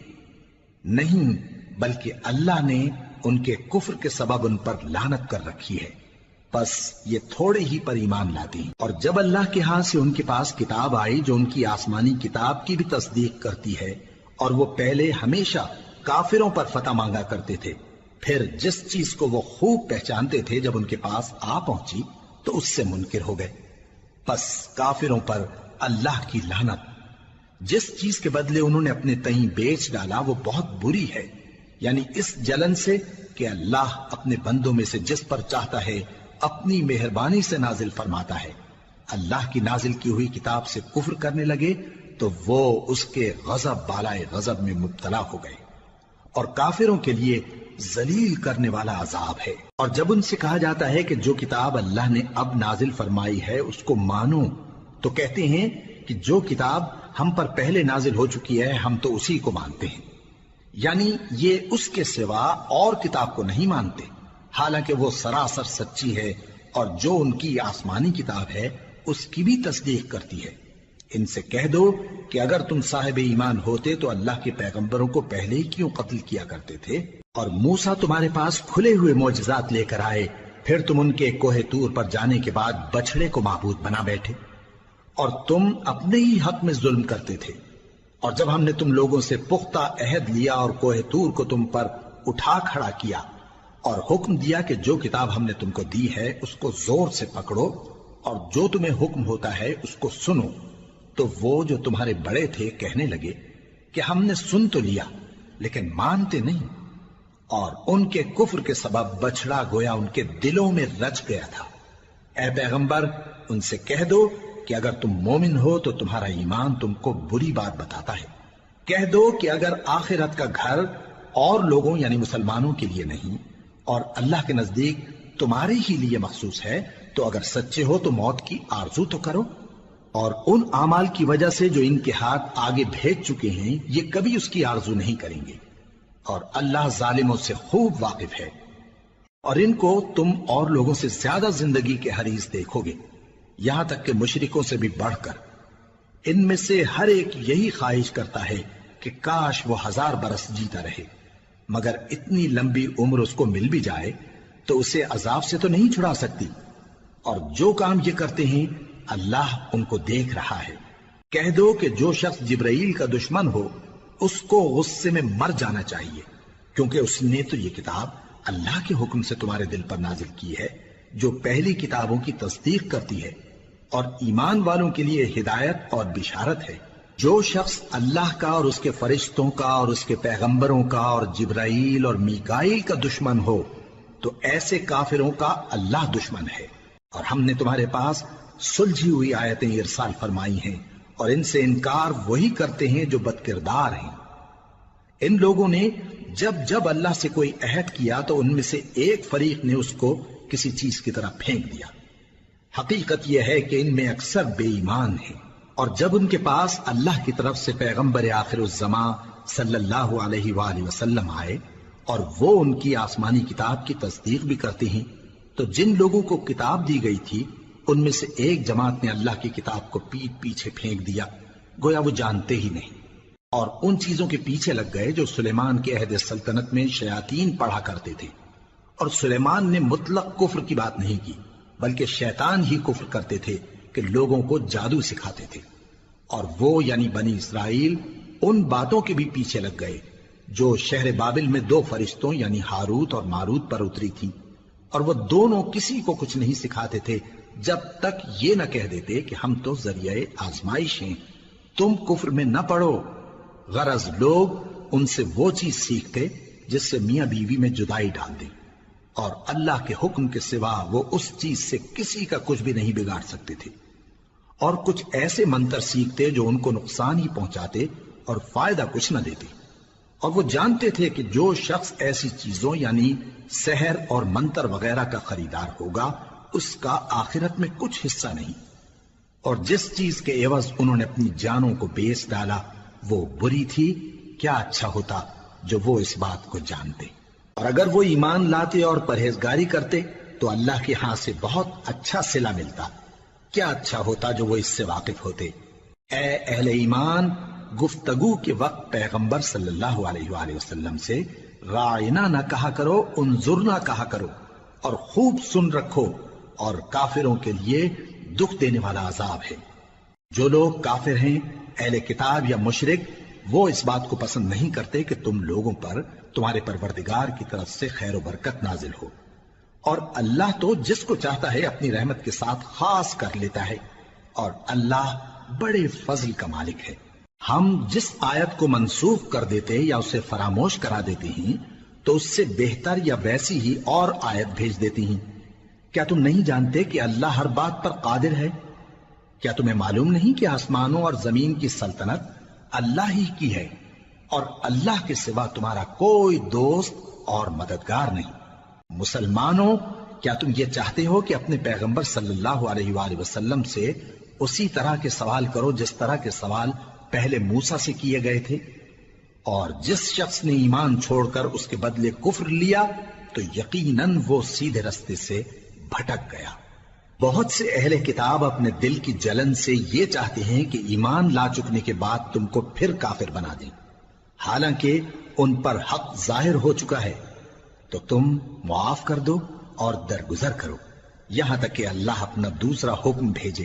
نہیں، بلکہ اللہ نے ان کے کفر کے سبب ان پر لعنت کر رکھی ہے، بس یہ تھوڑے ہی پر ایمان لاتے ہیں۔ اور جب اللہ کے ہاں سے ان کے پاس کتاب آئی جو ان کی آسمانی کتاب کی بھی تصدیق کرتی ہے، اور وہ پہلے ہمیشہ کافروں پر فتح مانگا کرتے تھے، پھر جس چیز کو وہ خوب پہچانتے تھے جب ان کے پاس آ پہنچی تو اس سے منکر ہو گئے، بس کافروں پر اللہ کی لعنت! جس چیز کے بدلے انہوں نے اپنے تئیں بیچ ڈالا وہ بہت بری ہے، یعنی اس جلن سے کہ اللہ اپنے بندوں میں سے جس پر چاہتا ہے اپنی مہربانی سے نازل فرماتا ہے۔ اللہ کی نازل کی ہوئی کتاب سے کفر کرنے لگے تو وہ اس کے غضب بالائے غضب میں مبتلا ہو گئے، اور کافروں کے لیے ذلیل کرنے والا عذاب ہے۔ اور جب ان سے کہا جاتا ہے کہ جو کتاب اللہ نے اب نازل فرمائی ہے اس کو مانو، تو کہتے ہیں کہ جو کتاب ہم پر پہلے نازل ہو چکی ہے ہم تو اسی کو مانتے ہیں، یعنی یہ اس کے سوا اور کتاب کو نہیں مانتے، حالانکہ وہ سراسر سچی ہے، اور جو ان کی آسمانی کتاب ہے اس کی بھی تصدیق کرتی ہے۔ ان سے کہہ دو کہ اگر تم صاحب ایمان ہوتے تو اللہ کے پیغمبروں کو پہلے ہی کیوں قتل کیا کرتے تھے؟ اور موسیٰ تمہارے پاس کھلے ہوئے معجزات لے کر آئے، پھر تم ان کے کوہ طور پر جانے کے بعد بچڑے کو معبود بنا بیٹھے، اور تم اپنے ہی حق میں ظلم کرتے تھے۔ اور جب ہم نے تم لوگوں سے پختہ عہد لیا اور کوہ طور کو تم پر اٹھا کھڑا کیا اور حکم دیا کہ جو کتاب ہم نے تم کو دی ہے اس کو زور سے پکڑو اور جو تمہیں حکم ہوتا ہے اس کو سنو، تو وہ جو تمہارے بڑے تھے کہنے لگے کہ ہم نے سن تو لیا لیکن مانتے نہیں، اور ان کے کفر کے سبب بچڑا گویا ان کے دلوں میں رچ گیا تھا۔ اے پیغمبر ان سے کہہ دو کہ اگر تم مومن ہو تو تمہارا ایمان تم کو بری بات بتاتا ہے۔ کہہ دو کہ اگر آخرت کا گھر اور لوگوں یعنی مسلمانوں کے لیے نہیں اور اللہ کے نزدیک تمہارے ہی لیے مخصوص ہے تو اگر سچے ہو تو موت کی آرزو تو کرو، اور ان اعمال کی وجہ سے جو ان کے ہاتھ آگے بھیج چکے ہیں یہ کبھی اس کی آرزو نہیں کریں گے، اور اللہ ظالموں سے خوب واقف ہے۔ اور ان کو تم اور لوگوں سے زیادہ زندگی کے حریص دیکھو گے، یہاں تک کہ مشرکوں سے بھی بڑھ کر۔ ان میں سے ہر ایک یہی خواہش کرتا ہے کہ کاش وہ 1000 برس جیتا رہے، مگر اتنی لمبی عمر اس کو مل بھی جائے تو اسے عذاب سے تو نہیں چھڑا سکتی، اور جو کام یہ کرتے ہیں اللہ ان کو دیکھ رہا ہے۔ کہہ دو کہ جو شخص جبرائیل کا دشمن ہو اس کو غصے میں مر جانا چاہیے، کیونکہ اس نے تو یہ کتاب اللہ کے حکم سے تمہارے دل پر نازل کی ہے جو پہلی کتابوں کی تصدیق کرتی ہے، اور ایمان والوں کے لیے ہدایت اور بشارت ہے۔ جو شخص اللہ کا اور اس کے فرشتوں کا اور اس کے پیغمبروں کا اور جبرائیل اور میکائیل کا دشمن ہو تو ایسے کافروں کا اللہ دشمن ہے۔ اور ہم نے تمہارے پاس سلجھی ہوئی آیتیں ارسال فرمائی ہیں، اور ان سے انکار وہی کرتے ہیں جو بد کردار ہیں۔ ان لوگوں نے جب جب اللہ سے کوئی عہد کیا تو ان میں سے ایک فریق نے اس کو کسی چیز کی طرح پھینک دیا۔ حقیقت یہ ہے کہ ان میں اکثر بے ایمان ہیں، اور جب ان کے پاس اللہ کی طرف سے پیغمبر آخر الزماں صلی اللہ علیہ وآلہ وسلم آئے اور وہ ان کی آسمانی کتاب کی تصدیق بھی کرتے ہیں، تو جن لوگوں کو کتاب دی گئی تھی ان میں سے ایک جماعت نے اللہ کی کتاب کو پیٹ پیچھے پھینک دیا، گویا وہ جانتے ہی نہیں، اور ان چیزوں کے پیچھے لگ گئے جو سلیمان کے عہد سلطنت میں شیاطین پڑھا کرتے تھے۔ اور سلیمان نے مطلق کفر کی بات نہیں کی، بلکہ شیطان ہی کفر کرتے تھے کہ لوگوں کو جادو سکھاتے تھے، اور وہ یعنی بنی اسرائیل ان باتوں کے بھی پیچھے لگ گئے جو شہر بابل میں 2 فرشتوں یعنی ہاروت اور ماروت پر اتری تھی، اور وہ دونوں کسی کو کچھ نہیں سکھاتے تھے جب تک یہ نہ کہہ دیتے کہ ہم تو ذریعہ آزمائش ہیں، تم کفر میں نہ پڑو۔ غرض لوگ ان سے وہ چیز سیکھتے جس سے میاں بیوی میں جدائی ڈال دیں، اور اللہ کے حکم کے سوا وہ اس چیز سے کسی کا کچھ بھی نہیں بگاڑ سکتے تھے، اور کچھ ایسے منتر سیکھتے جو ان کو نقصان ہی پہنچاتے اور فائدہ کچھ نہ دیتے، اور وہ جانتے تھے کہ جو شخص ایسی چیزوں یعنی سحر اور منتر وغیرہ کا خریدار ہوگا اس کا آخرت میں کچھ حصہ نہیں، اور جس چیز کے عوض انہوں نے اپنی جانوں کو بیچ ڈالا وہ بری تھی، کیا اچھا ہوتا جو وہ اس بات کو جانتے۔ اور اگر وہ ایمان لاتے اور پرہیزگاری کرتے تو اللہ کے ہاں سے بہت اچھا صلہ ملتا، کیا اچھا ہوتا جو وہ اس سے واقف ہوتے۔ اے اہل ایمان، گفتگو کے وقت پیغمبر صلی اللہ علیہ وآلہ وسلم سے راعنا نہ کہا کرو، انظرنا کہا کرو، اور خوب سن رکھو، اور کافروں کے لیے دکھ دینے والا عذاب ہے۔ جو لوگ کافر ہیں، اہل کتاب یا مشرک، وہ اس بات کو پسند نہیں کرتے کہ تم لوگوں پر تمہارے پروردگار کی طرف سے خیر و برکت نازل ہو، اور اللہ تو جس کو چاہتا ہے اپنی رحمت کے ساتھ خاص کر لیتا ہے، اور اللہ بڑے فضل کا مالک ہے۔ ہم جس آیت کو منسوخ کر دیتے یا اسے فراموش کرا دیتے ہیں تو اس سے بہتر یا ویسی ہی اور آیت بھیج دیتی ہیں۔ کیا تم نہیں جانتے کہ اللہ ہر بات پر قادر ہے؟ کیا تمہیں معلوم نہیں کہ آسمانوں اور زمین کی سلطنت اللہ ہی کی ہے اور اللہ کے سوا تمہارا کوئی دوست اور مددگار نہیں؟ مسلمانوں، کیا تم یہ چاہتے ہو کہ اپنے پیغمبر صلی اللہ علیہ وآلہ وسلم سے اسی طرح کے سوال کرو جس طرح کے سوال پہلے موسیٰ سے کیے گئے تھے؟ اور جس شخص نے ایمان چھوڑ کر اس کے بدلے کفر لیا تو یقیناً وہ سیدھے رستے سے بھٹک گیا۔ بہت سے اہل کتاب اپنے دل کی جلن سے یہ چاہتے ہیں کہ ایمان لا چکنے کے بعد تم کو پھر کافر بنا دیں، حالانکہ ان پر حق ظاہر ہو چکا ہے۔ تو تم معاف کر دو اور درگزر کرو یہاں تک کہ اللہ اپنا دوسرا حکم بھیجے۔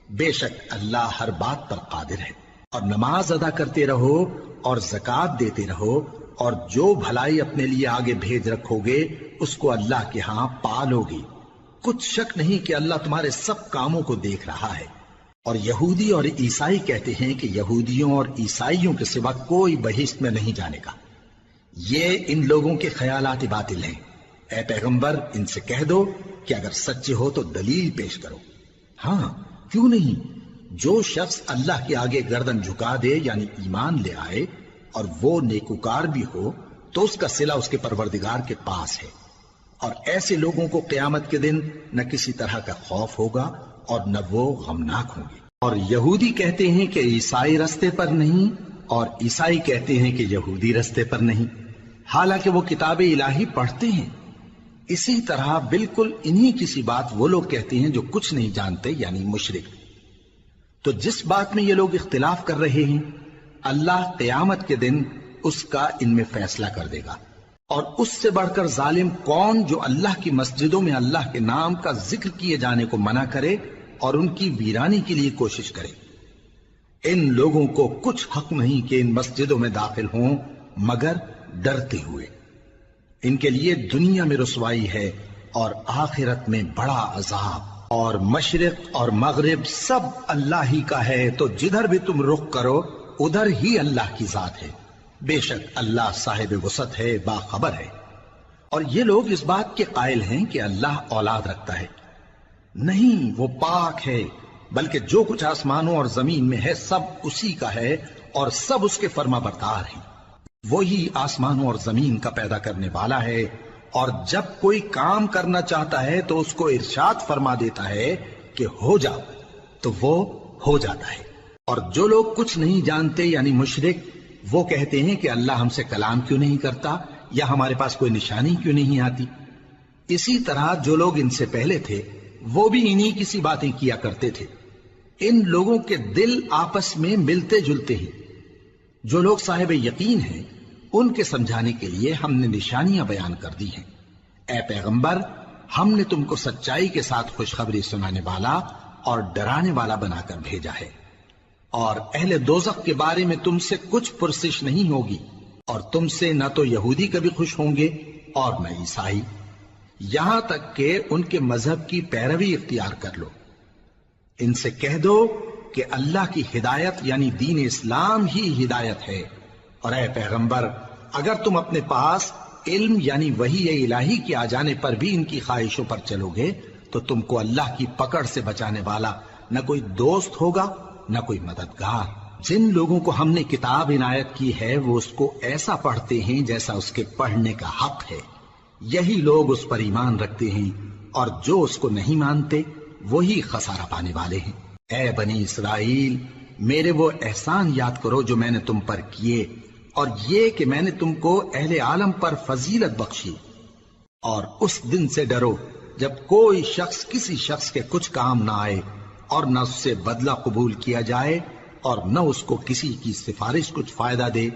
بے شک اللہ ہر بات پر قادر ہے۔ اور نماز ادا کرتے رہو اور زکوٰۃ دیتے رہو، اور جو بھلائی اپنے لیے آگے بھیج رکھو گے اس کو اللہ کے ہاں پالو گے۔ کچھ شک نہیں کہ اللہ تمہارے سب کاموں کو دیکھ رہا ہے۔ اور یہودی اور عیسائی کہتے ہیں کہ یہودیوں اور عیسائیوں کے سوا کوئی بہشت میں نہیں جانے گا۔ یہ ان لوگوں کے خیالات باطل ہیں۔ اے پیغمبر، ان سے کہہ دو کہ اگر سچے ہو تو دلیل پیش کرو۔ ہاں، کیوں نہیں؟ جو شخص اللہ کے آگے گردن جھکا دے یعنی ایمان لے آئے اور وہ نیکوکار بھی ہو تو اس کا صلہ اس کے پروردگار کے پاس ہے۔ اور ایسے لوگوں کو قیامت کے دن نہ کسی طرح کا خوف ہوگا اور نہ وہ غمناک ہوں گے۔ اور یہودی کہتے ہیں کہ عیسائی رستے پر نہیں، اور عیسائی کہتے ہیں کہ یہودی رستے پر نہیں، حالانکہ وہ کتاب الہی پڑھتے ہیں۔ اسی طرح بالکل انہی کسی بات وہ لوگ کہتے ہیں جو کچھ نہیں جانتے یعنی مشرک۔ تو جس بات میں یہ لوگ اختلاف کر رہے ہیں اللہ قیامت کے دن اس کا ان میں فیصلہ کر دے گا۔ اور اس سے بڑھ کر ظالم کون جو اللہ کی مسجدوں میں اللہ کے نام کا ذکر کیے جانے کو منع کرے اور ان کی ویرانی کے لیے کوشش کرے۔ ان لوگوں کو کچھ حق نہیں کہ ان مسجدوں میں داخل ہوں مگر ڈرتے ہوئے۔ ان کے لیے دنیا میں رسوائی ہے اور آخرت میں بڑا عذاب۔ اور مشرق اور مغرب سب اللہ ہی کا ہے، تو جدھر بھی تم رخ کرو ادھر ہی اللہ کی ذات ہے۔ بے شک اللہ صاحب وسعت ہے، باخبر ہے۔ اور یہ لوگ اس بات کے قائل ہیں کہ اللہ اولاد رکھتا ہے۔ نہیں، وہ پاک ہے، بلکہ جو کچھ آسمانوں اور زمین میں ہے سب اسی کا ہے اور سب اس کے فرما بردار ہیں۔ وہی آسمانوں اور زمین کا پیدا کرنے والا ہے، اور جب کوئی کام کرنا چاہتا ہے تو اس کو ارشاد فرما دیتا ہے کہ ہو جاؤ، تو وہ ہو جاتا ہے۔ اور جو لوگ کچھ نہیں جانتے یعنی مشرک، وہ کہتے ہیں کہ اللہ ہم سے کلام کیوں نہیں کرتا یا ہمارے پاس کوئی نشانی کیوں نہیں آتی۔ اسی طرح جو لوگ ان سے پہلے تھے وہ بھی انہی کسی باتیں کیا کرتے تھے۔ ان لوگوں کے دل آپس میں ملتے جلتے ہیں۔ جو لوگ صاحب یقین ہیں ان کے سمجھانے کے لیے ہم نے نشانیاں بیان کر دی ہیں۔ اے پیغمبر، ہم نے تم کو سچائی کے ساتھ خوشخبری سنانے والا اور ڈرانے والا بنا کر بھیجا ہے۔ اور اہل دوزخ کے بارے میں تم سے کچھ پرسش نہیں ہوگی، اور تم سے نہ تو یہودی کبھی خوش ہوں گے اور نہ عیسائی، یہاں تک کہ ان کے مذہب کی پیروی اختیار کر لو۔ ان سے کہہ دو کہ اللہ کی ہدایت یعنی دین اسلام ہی ہدایت ہے۔ اور اے پیغمبر، اگر تم اپنے پاس علم یعنی وحی الہی کے آ جانے پر بھی ان کی خواہشوں پر چلو گے تو تم کو اللہ کی پکڑ سے بچانے والا نہ کوئی دوست ہوگا نہ کوئی مددگار۔ جن لوگوں کو ہم نے کتاب عنایت کی ہے وہ اس کو ایسا پڑھتے ہیں جیسا اس کے پڑھنے کا حق ہے، یہی لوگ اس پر ایمان رکھتے ہیں، اور جو اس کو نہیں مانتے وہی خسارہ پانے والے ہیں۔ اے بنی اسرائیل، میرے وہ احسان یاد کرو جو میں نے تم پر کیے، اور یہ کہ میں نے تم کو اہل عالم پر فضیلت بخشی۔ اور اس دن سے ڈرو جب کوئی شخص کسی شخص کے کچھ کام نہ آئے اور نہ اس سے بدلہ قبول کیا جائے، اور نہ اس کو کسی کی سفارش کچھ فائدہ دے،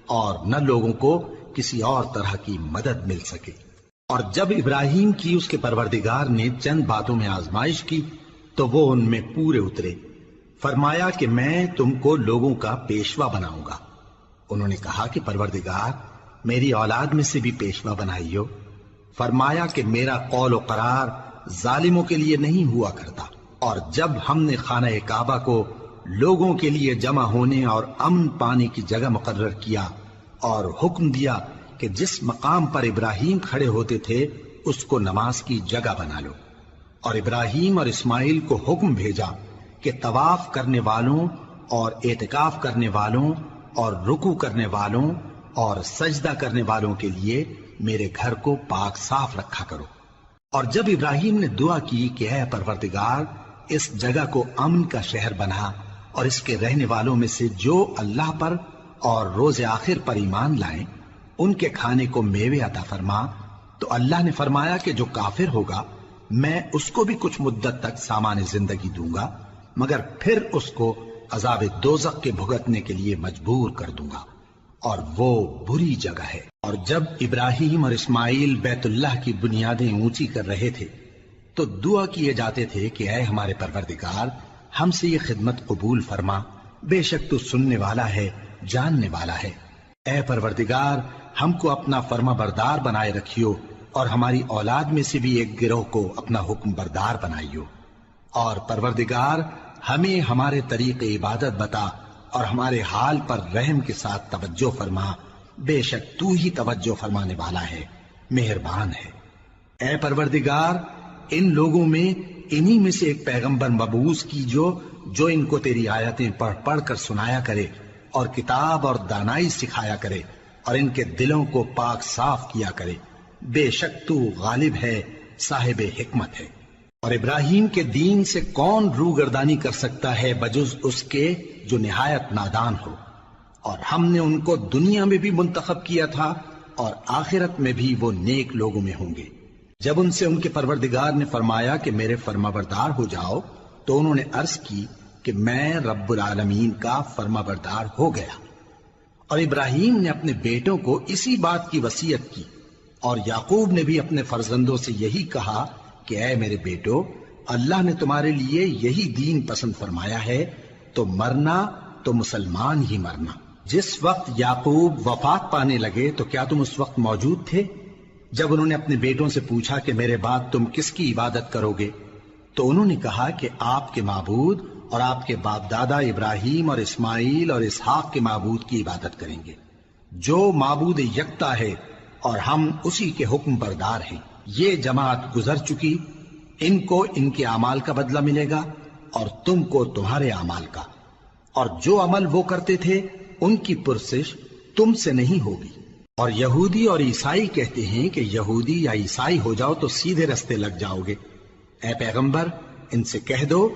اور نہ لوگوں کو کسی اور طرح کی مدد مل سکے۔ اور جب ابراہیم کی اس کے پروردگار نے چند باتوں میں آزمائش کی تو وہ ان میں پورے اترے۔ فرمایا کہ میں تم کو لوگوں کا پیشوا بناؤں گا۔ انہوں نے کہا کہ پروردگار، میری اولاد میں سے بھی پیشوا بنائیو۔ فرمایا کہ میرا قول و قرار ظالموں کے لیے نہیں ہوا کرتا۔ اور جب ہم نے خانہ کعبہ کو لوگوں کے لیے جمع ہونے اور امن پانے کی جگہ مقرر کیا اور حکم دیا کہ جس مقام پر ابراہیم کھڑے ہوتے تھے اس کو نماز کی جگہ بنا لو، اور ابراہیم اور اسماعیل کو حکم بھیجا کہ طواف کرنے والوں اور اعتکاف کرنے والوں اور رکوع کرنے والوں اور سجدہ کرنے والوں کے لیے میرے گھر کو پاک صاف رکھا کرو۔ اور جب ابراہیم نے دعا کی کہ اے پروردگار اس جگہ کو امن کا شہر بنا اور اس کے رہنے والوں میں سے جو اللہ پر اور روز آخر پر ایمان لائیں ان کے کھانے کو میوے عطا فرما، تو اللہ نے فرمایا کہ جو کافر ہوگا میں اس کو بھی کچھ مدت تک سامان زندگی دوں گا، مگر پھر اس کو عذاب دوزخ کے بھگتنے کے لیے مجبور کر دوں گا، اور وہ بری جگہ ہے۔ اور جب ابراہیم اور اسماعیل بیت اللہ کی بنیادیں اونچی کر رہے تھے تو دعا کیے جاتے تھے کہ اے ہمارے پروردگار ہم سے یہ خدمت قبول فرما، بے شک تو سننے والا ہے، جاننے والا ہے۔ اے پروردگار ہم کو اپنا فرما بردار بنائے رکھیو، اور ہماری اولاد میں سے بھی ایک گروہ کو اپنا حکم بردار بنائیو، اور پروردگار ہمیں ہمارے طریق عبادت بتا اور ہمارے حال پر رحم کے ساتھ توجہ فرما، بے شک تو ہی توجہ فرمانے والا ہے، مہربان ہے۔ اے پروردگار ان لوگوں میں انہی میں سے ایک پیغمبر مبعوث کی جو ان کو تیری آیتیں پڑھ پڑھ کر سنایا کرے اور کتاب اور دانائی سکھایا کرے اور ان کے دلوں کو پاک صاف کیا کرے، بے شک تو غالب ہے، صاحب حکمت ہے۔ اور ابراہیم کے دین سے کون روگردانی کر سکتا ہے بجز اس کے جو نہایت نادان ہو، اور ہم نے ان کو دنیا میں بھی منتخب کیا تھا اور آخرت میں بھی وہ نیک لوگوں میں ہوں گے۔ جب ان سے ان کے پروردگار نے فرمایا کہ میرے فرمانبردار ہو جاؤ تو انہوں نے عرض کی کہ میں رب العالمین کا فرمانبردار ہو گیا۔ اور ابراہیم نے اپنے بیٹوں کو اسی بات کی وصیت کی، اور یعقوب نے بھی اپنے فرزندوں سے یہی کہا کہ اے میرے بیٹو، اللہ نے تمہارے لیے یہی دین پسند فرمایا ہے، تو مرنا تو مسلمان ہی مرنا۔ جس وقت یعقوب وفات پانے لگے تو کیا تم اس وقت موجود تھے جب انہوں نے اپنے بیٹوں سے پوچھا کہ میرے بعد تم کس کی عبادت کرو گے؟ تو انہوں نے کہا کہ آپ کے معبود اور آپ کے باپ دادا ابراہیم اور اسماعیل اور اسحاق کے معبود کی عبادت کریں گے، جو معبود یکتا ہے اور ہم اسی کے حکم بردار ہیں۔ یہ جماعت گزر چکی، ان کو ان کے اعمال کا بدلہ ملے گا اور تم کو تمہارے اعمال کا، اور جو عمل وہ کرتے تھے ان کی پرسش تم سے نہیں ہوگی۔ اور یہودی اور عیسائی کہتے ہیں کہ یہودی یا عیسائی ہو جاؤ تو سیدھے رستے لگ جاؤ گے۔ اے پیغمبر ان سے کہہ دو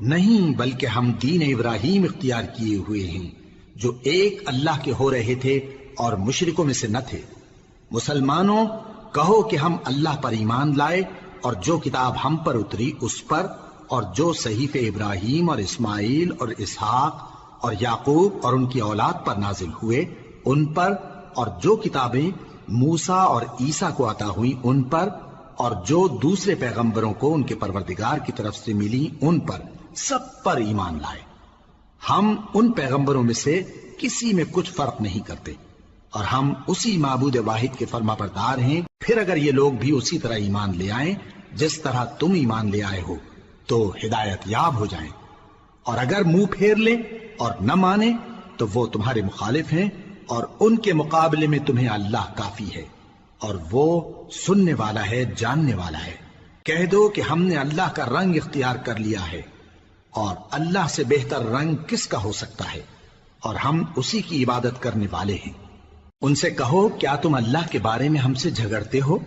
نہیں، بلکہ ہم دین ابراہیم اختیار کیے ہوئے ہیں جو ایک اللہ کے ہو رہے تھے اور مشرکوں میں سے نہ تھے۔ مسلمانوں کہو کہ ہم اللہ پر ایمان لائے اور جو کتاب ہم پر اتری اس پر، اور جو صحیفے ابراہیم اور اسماعیل اور اسحاق اور یعقوب اور ان کی اولاد پر نازل ہوئے ان پر، اور جو کتابیں موسیٰ اور عیسیٰ کو عطا ہوئیں ان پر، اور جو دوسرے پیغمبروں کو ان کے پروردگار کی طرف سے ملی ان پر، سب پر ایمان لائے۔ ہم ان پیغمبروں میں سے کسی میں کچھ فرق نہیں کرتے، اور ہم اسی معبود واحد کے فرمانبردار ہیں۔ پھر اگر یہ لوگ بھی اسی طرح ایمان لے آئیں جس طرح تم ایمان لے آئے ہو تو ہدایت یاب ہو جائیں، اور اگر منہ پھیر لیں اور نہ مانیں تو وہ تمہارے مخالف ہیں، اور ان کے مقابلے میں تمہیں اللہ کافی ہے، اور وہ سننے والا ہے، جاننے والا ہے۔ کہہ دو کہ ہم نے اللہ کا رنگ اختیار کر لیا ہے، اور اللہ سے بہتر رنگ کس کا ہو سکتا ہے، اور ہم اسی کی عبادت کرنے والے ہیں۔ ان سے کہو کیا تم اللہ کے بارے میں ہم سے جھگڑتے ہو،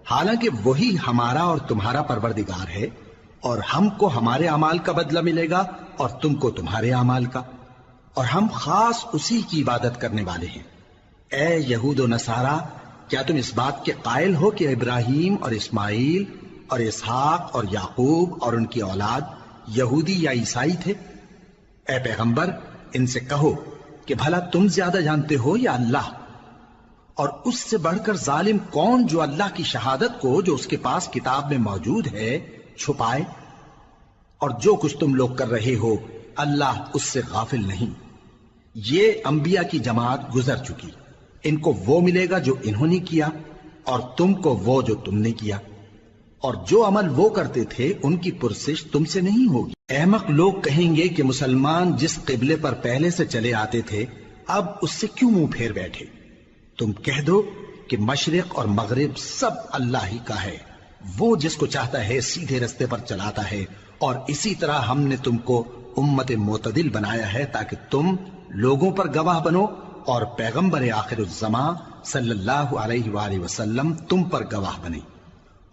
حالانکہ وہی ہمارا اور تمہارا پروردگار ہے، اور ہم کو ہمارے اعمال کا بدلہ ملے گا اور تم کو تمہارے اعمال کا، اور ہم خاص اسی کی عبادت کرنے والے ہیں۔ اے یہود و نصارا، کیا تم اس بات کے قائل ہو کہ ابراہیم اور اسماعیل اور اسحاق اور یعقوب اور ان کی اولاد یہودی یا عیسائی تھے؟ اے پیغمبر ان سے کہو کہ بھلا تم زیادہ جانتے ہو یا اللہ؟ اور اس سے بڑھ کر ظالم کون جو اللہ کی شہادت کو جو اس کے پاس کتاب میں موجود ہے چھپائے؟ اور جو کچھ تم لوگ کر رہے ہو اللہ اس سے غافل نہیں۔ یہ انبیاء کی جماعت گزر چکی، ان کو وہ ملے گا جو انہوں نے کیا، اور تم کو وہ جو تم نے کیا۔ اور جو عمل وہ کرتے تھے ان کی پرسش تم سے نہیں ہوگی۔ احمق لوگ کہیں گے کہ مسلمان جس قبلے پر پہلے سے چلے آتے تھے اب اس سے کیوں منہ پھیر بیٹھے؟ تم کہہ دو کہ مشرق اور مغرب سب اللہ ہی کا ہے، وہ جس کو چاہتا ہے سیدھے رستے پر چلاتا ہے، اور اسی طرح ہم نے تم کو امت معتدل بنایا ہے تاکہ تم لوگوں پر گواہ بنو اور پیغمبر آخر الزمان صلی اللہ علیہ وآلہ وسلم تم پر گواہ بنے۔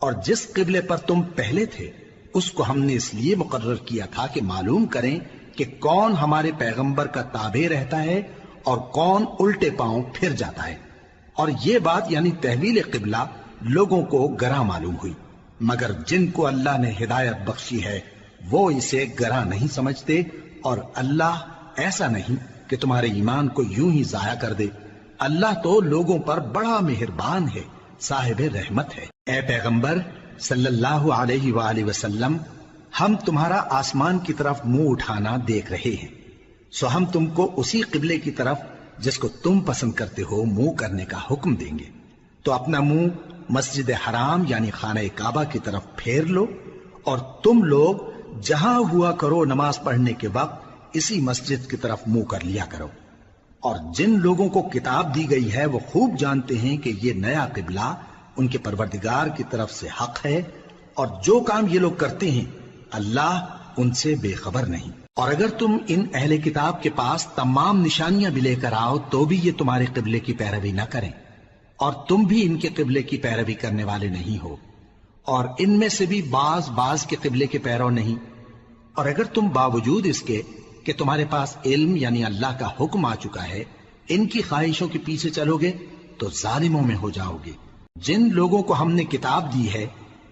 اور جس قبلے پر تم پہلے تھے اس کو ہم نے اس لیے مقرر کیا تھا کہ معلوم کریں کہ کون ہمارے پیغمبر کا تابع رہتا ہے اور کون الٹے پاؤں پھر جاتا ہے۔ اور یہ بات یعنی تحویل قبلہ لوگوں کو گراں معلوم ہوئی، مگر جن کو اللہ نے ہدایت بخشی ہے وہ اسے گراں نہیں سمجھتے، اور اللہ ایسا نہیں کہ تمہارے ایمان کو یوں ہی ضائع کر دے۔ اللہ تو لوگوں پر بڑا مہربان ہے، صاحب رحمت ہے۔ اے پیغمبر صلی اللہ علیہ وآلہ وسلم، ہم تمہارا آسمان کی طرف منہ اٹھانا دیکھ رہے ہیں، سو ہم تم کو اسی قبلے کی طرف جس کو تم پسند کرتے ہو منہ کرنے کا حکم دیں گے۔ تو اپنا منہ مسجد حرام یعنی خانہ کعبہ کی طرف پھیر لو، اور تم لوگ جہاں ہوا کرو نماز پڑھنے کے وقت اسی مسجد کی طرف منہ کر لیا کرو۔ اور جن لوگوں کو کتاب دی گئی ہے وہ خوب جانتے ہیں کہ یہ نیا قبلہ ان کے پروردگار کی طرف سے حق ہے، اور جو کام یہ لوگ کرتے ہیں اللہ ان سے بے خبر نہیں۔ اور اگر تم ان اہل کتاب کے پاس تمام نشانیاں بھی لے کر آؤ تو بھی یہ تمہارے قبلے کی پیروی نہ کریں، اور تم بھی ان کے قبلے کی پیروی کرنے والے نہیں ہو، اور ان میں سے بھی بعض کے قبلے کے پیرو نہیں۔ اور اگر تم باوجود اس کے کہ تمہارے پاس علم یعنی اللہ کا حکم آ چکا ہے ان کی خواہشوں کے پیچھے چلو گے تو ظالموں میں ہو جاؤ گے۔ جن لوگوں کو ہم نے کتاب دی ہے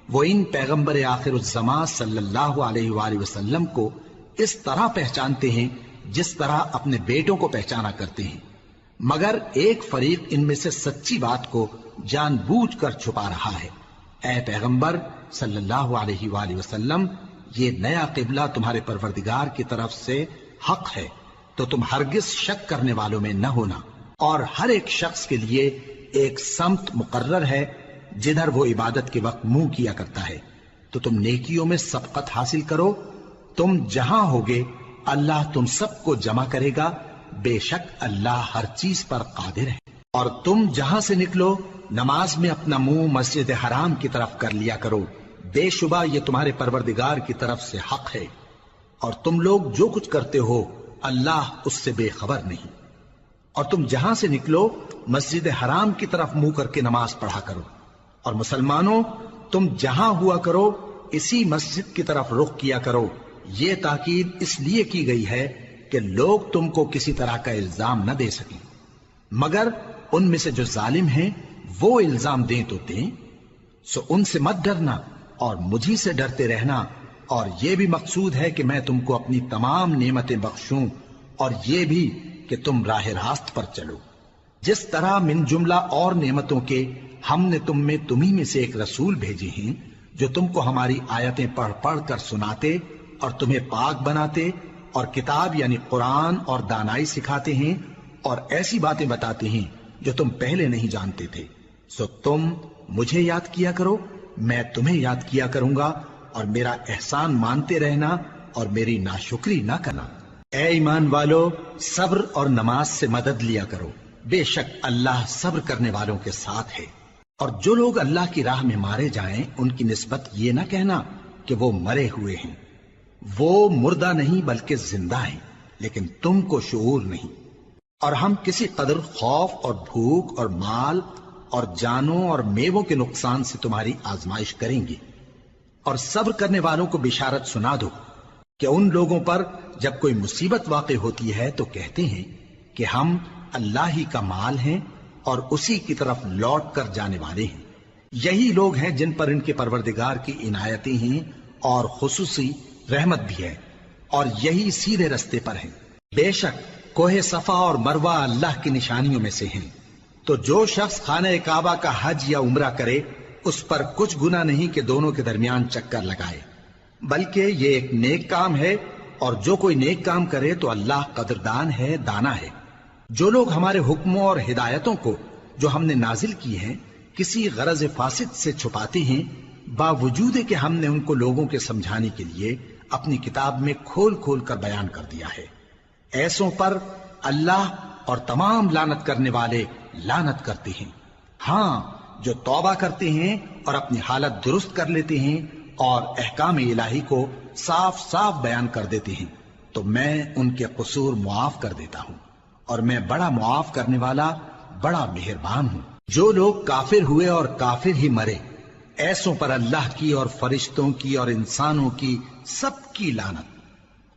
وہ ان پیغمبر آخر الزمان صلی اللہ علیہ وآلہ وسلم کو اس طرح پہچانتے ہیں جس طرح اپنے بیٹوں کو پہچانا کرتے ہیں، مگر ایک فریق ان میں سے سچی بات کو جان بوجھ کر چھپا رہا ہے۔ اے پیغمبر صلی اللہ علیہ وآلہ وسلم، یہ نیا قبلہ تمہارے پروردگار کی طرف سے حق ہے، تو تم ہرگز شک کرنے والوں میں نہ ہونا، اور ہر ایک شخص کے لیے ایک سمت مقرر ہے جدھر وہ عبادت کے وقت منہ کیا کرتا ہے، تو تم نیکیوں میں سبقت حاصل کرو۔ تم جہاں ہوگے اللہ تم سب کو جمع کرے گا، بے شک اللہ ہر چیز پر قادر ہے۔ اور تم جہاں سے نکلو نماز میں اپنا منہ مسجد حرام کی طرف کر لیا کرو، بے شبہ یہ تمہارے پروردگار کی طرف سے حق ہے، اور تم لوگ جو کچھ کرتے ہو اللہ اس سے بے خبر نہیں۔ اور تم جہاں سے نکلو مسجد حرام کی طرف منہ کر کے نماز پڑھا کرو، اور مسلمانوں تم جہاں ہوا کرو اسی مسجد کی طرف رخ کیا کرو۔ یہ تاکید اس لیے کی گئی ہے کہ لوگ تم کو کسی طرح کا الزام نہ دے سکیں، مگر ان میں سے جو ظالم ہیں وہ الزام دیں تو دیں، سو ان سے مت ڈرنا اور مجھی سے ڈرتے رہنا، اور یہ بھی مقصود ہے کہ میں تم کو اپنی تمام نعمتیں بخشوں، اور یہ بھی کہ تم راہ راست پر چلو۔ جس طرح من جملہ اور نعمتوں کے ہم نے تم میں تمہیں میں سے ایک رسول بھیجے ہیں جو تم کو ہماری آیتیں پڑھ پڑھ کر سناتے اور تمہیں پاک بناتے، اور کتاب یعنی قرآن اور دانائی سکھاتے ہیں، اور ایسی باتیں بتاتے ہیں جو تم پہلے نہیں جانتے تھے۔ سو تم مجھے یاد کیا کرو، میں تمہیں یاد کیا کروں گا، اور میرا احسان مانتے رہنا اور میری ناشکری نہ کرنا۔ اے ایمان والو، صبر اور نماز سے مدد لیا کرو، بے شک اللہ صبر کرنے والوں کے ساتھ ہے۔ اور جو لوگ اللہ کی راہ میں مارے جائیں ان کی نسبت یہ نہ کہنا کہ وہ مرے ہوئے ہیں، وہ مردہ نہیں بلکہ زندہ ہیں، لیکن تم کو شعور نہیں۔ اور ہم کسی قدر خوف اور بھوک اور مال اور جانوں اور میووں کے نقصان سے تمہاری آزمائش کریں گے، اور صبر کرنے والوں کو بشارت سنا دو کہ ان لوگوں پر جب کوئی مصیبت واقع ہوتی ہے تو کہتے ہیں کہ ہم اللہ ہی کا مال ہیں اور اسی کی طرف لوٹ کر جانے والے ہیں۔ یہی لوگ ہیں جن پر ان کے پروردگار کی عنایتیں ہیں اور خصوصی رحمت بھی ہے، اور یہی سیدھے رستے پر ہیں۔ بے شک کوہ صفا اور مروہ اللہ کی نشانیوں میں سے ہیں، تو جو شخص خانہ کعبہ کا حج یا عمرہ کرے اس پر کچھ گناہ نہیں کہ دونوں کے درمیان چکر لگائے، بلکہ یہ ایک نیک کام ہے، اور جو کوئی نیک کام کرے تو اللہ قدردان ہے، دانا ہے۔ جو لوگ ہمارے حکموں اور ہدایتوں کو جو ہم نے نازل کی ہیں کسی غرض فاسد سے چھپاتے ہیں باوجود کہ ہم نے ان کو لوگوں کے سمجھانے کے لیے اپنی کتاب میں کھول کھول کر بیان کر دیا ہے۔ ایسوں پر اللہ اور تمام لعنت کرنے والے لعنت کرتے ہیں۔ ہاں، جو توبہ کرتے ہیں اور اپنی حالت درست کر لیتے ہیں اور احکام الہی کو صاف صاف بیان کر دیتے ہیں تو میں ان کے قصور معاف کر دیتا ہوں، اور میں بڑا معاف کرنے والا، بڑا مہربان ہوں۔ جو لوگ کافر ہوئے اور کافر ہی مرے، ایسوں پر اللہ کی اور فرشتوں کی اور انسانوں کی سب کی لعنت،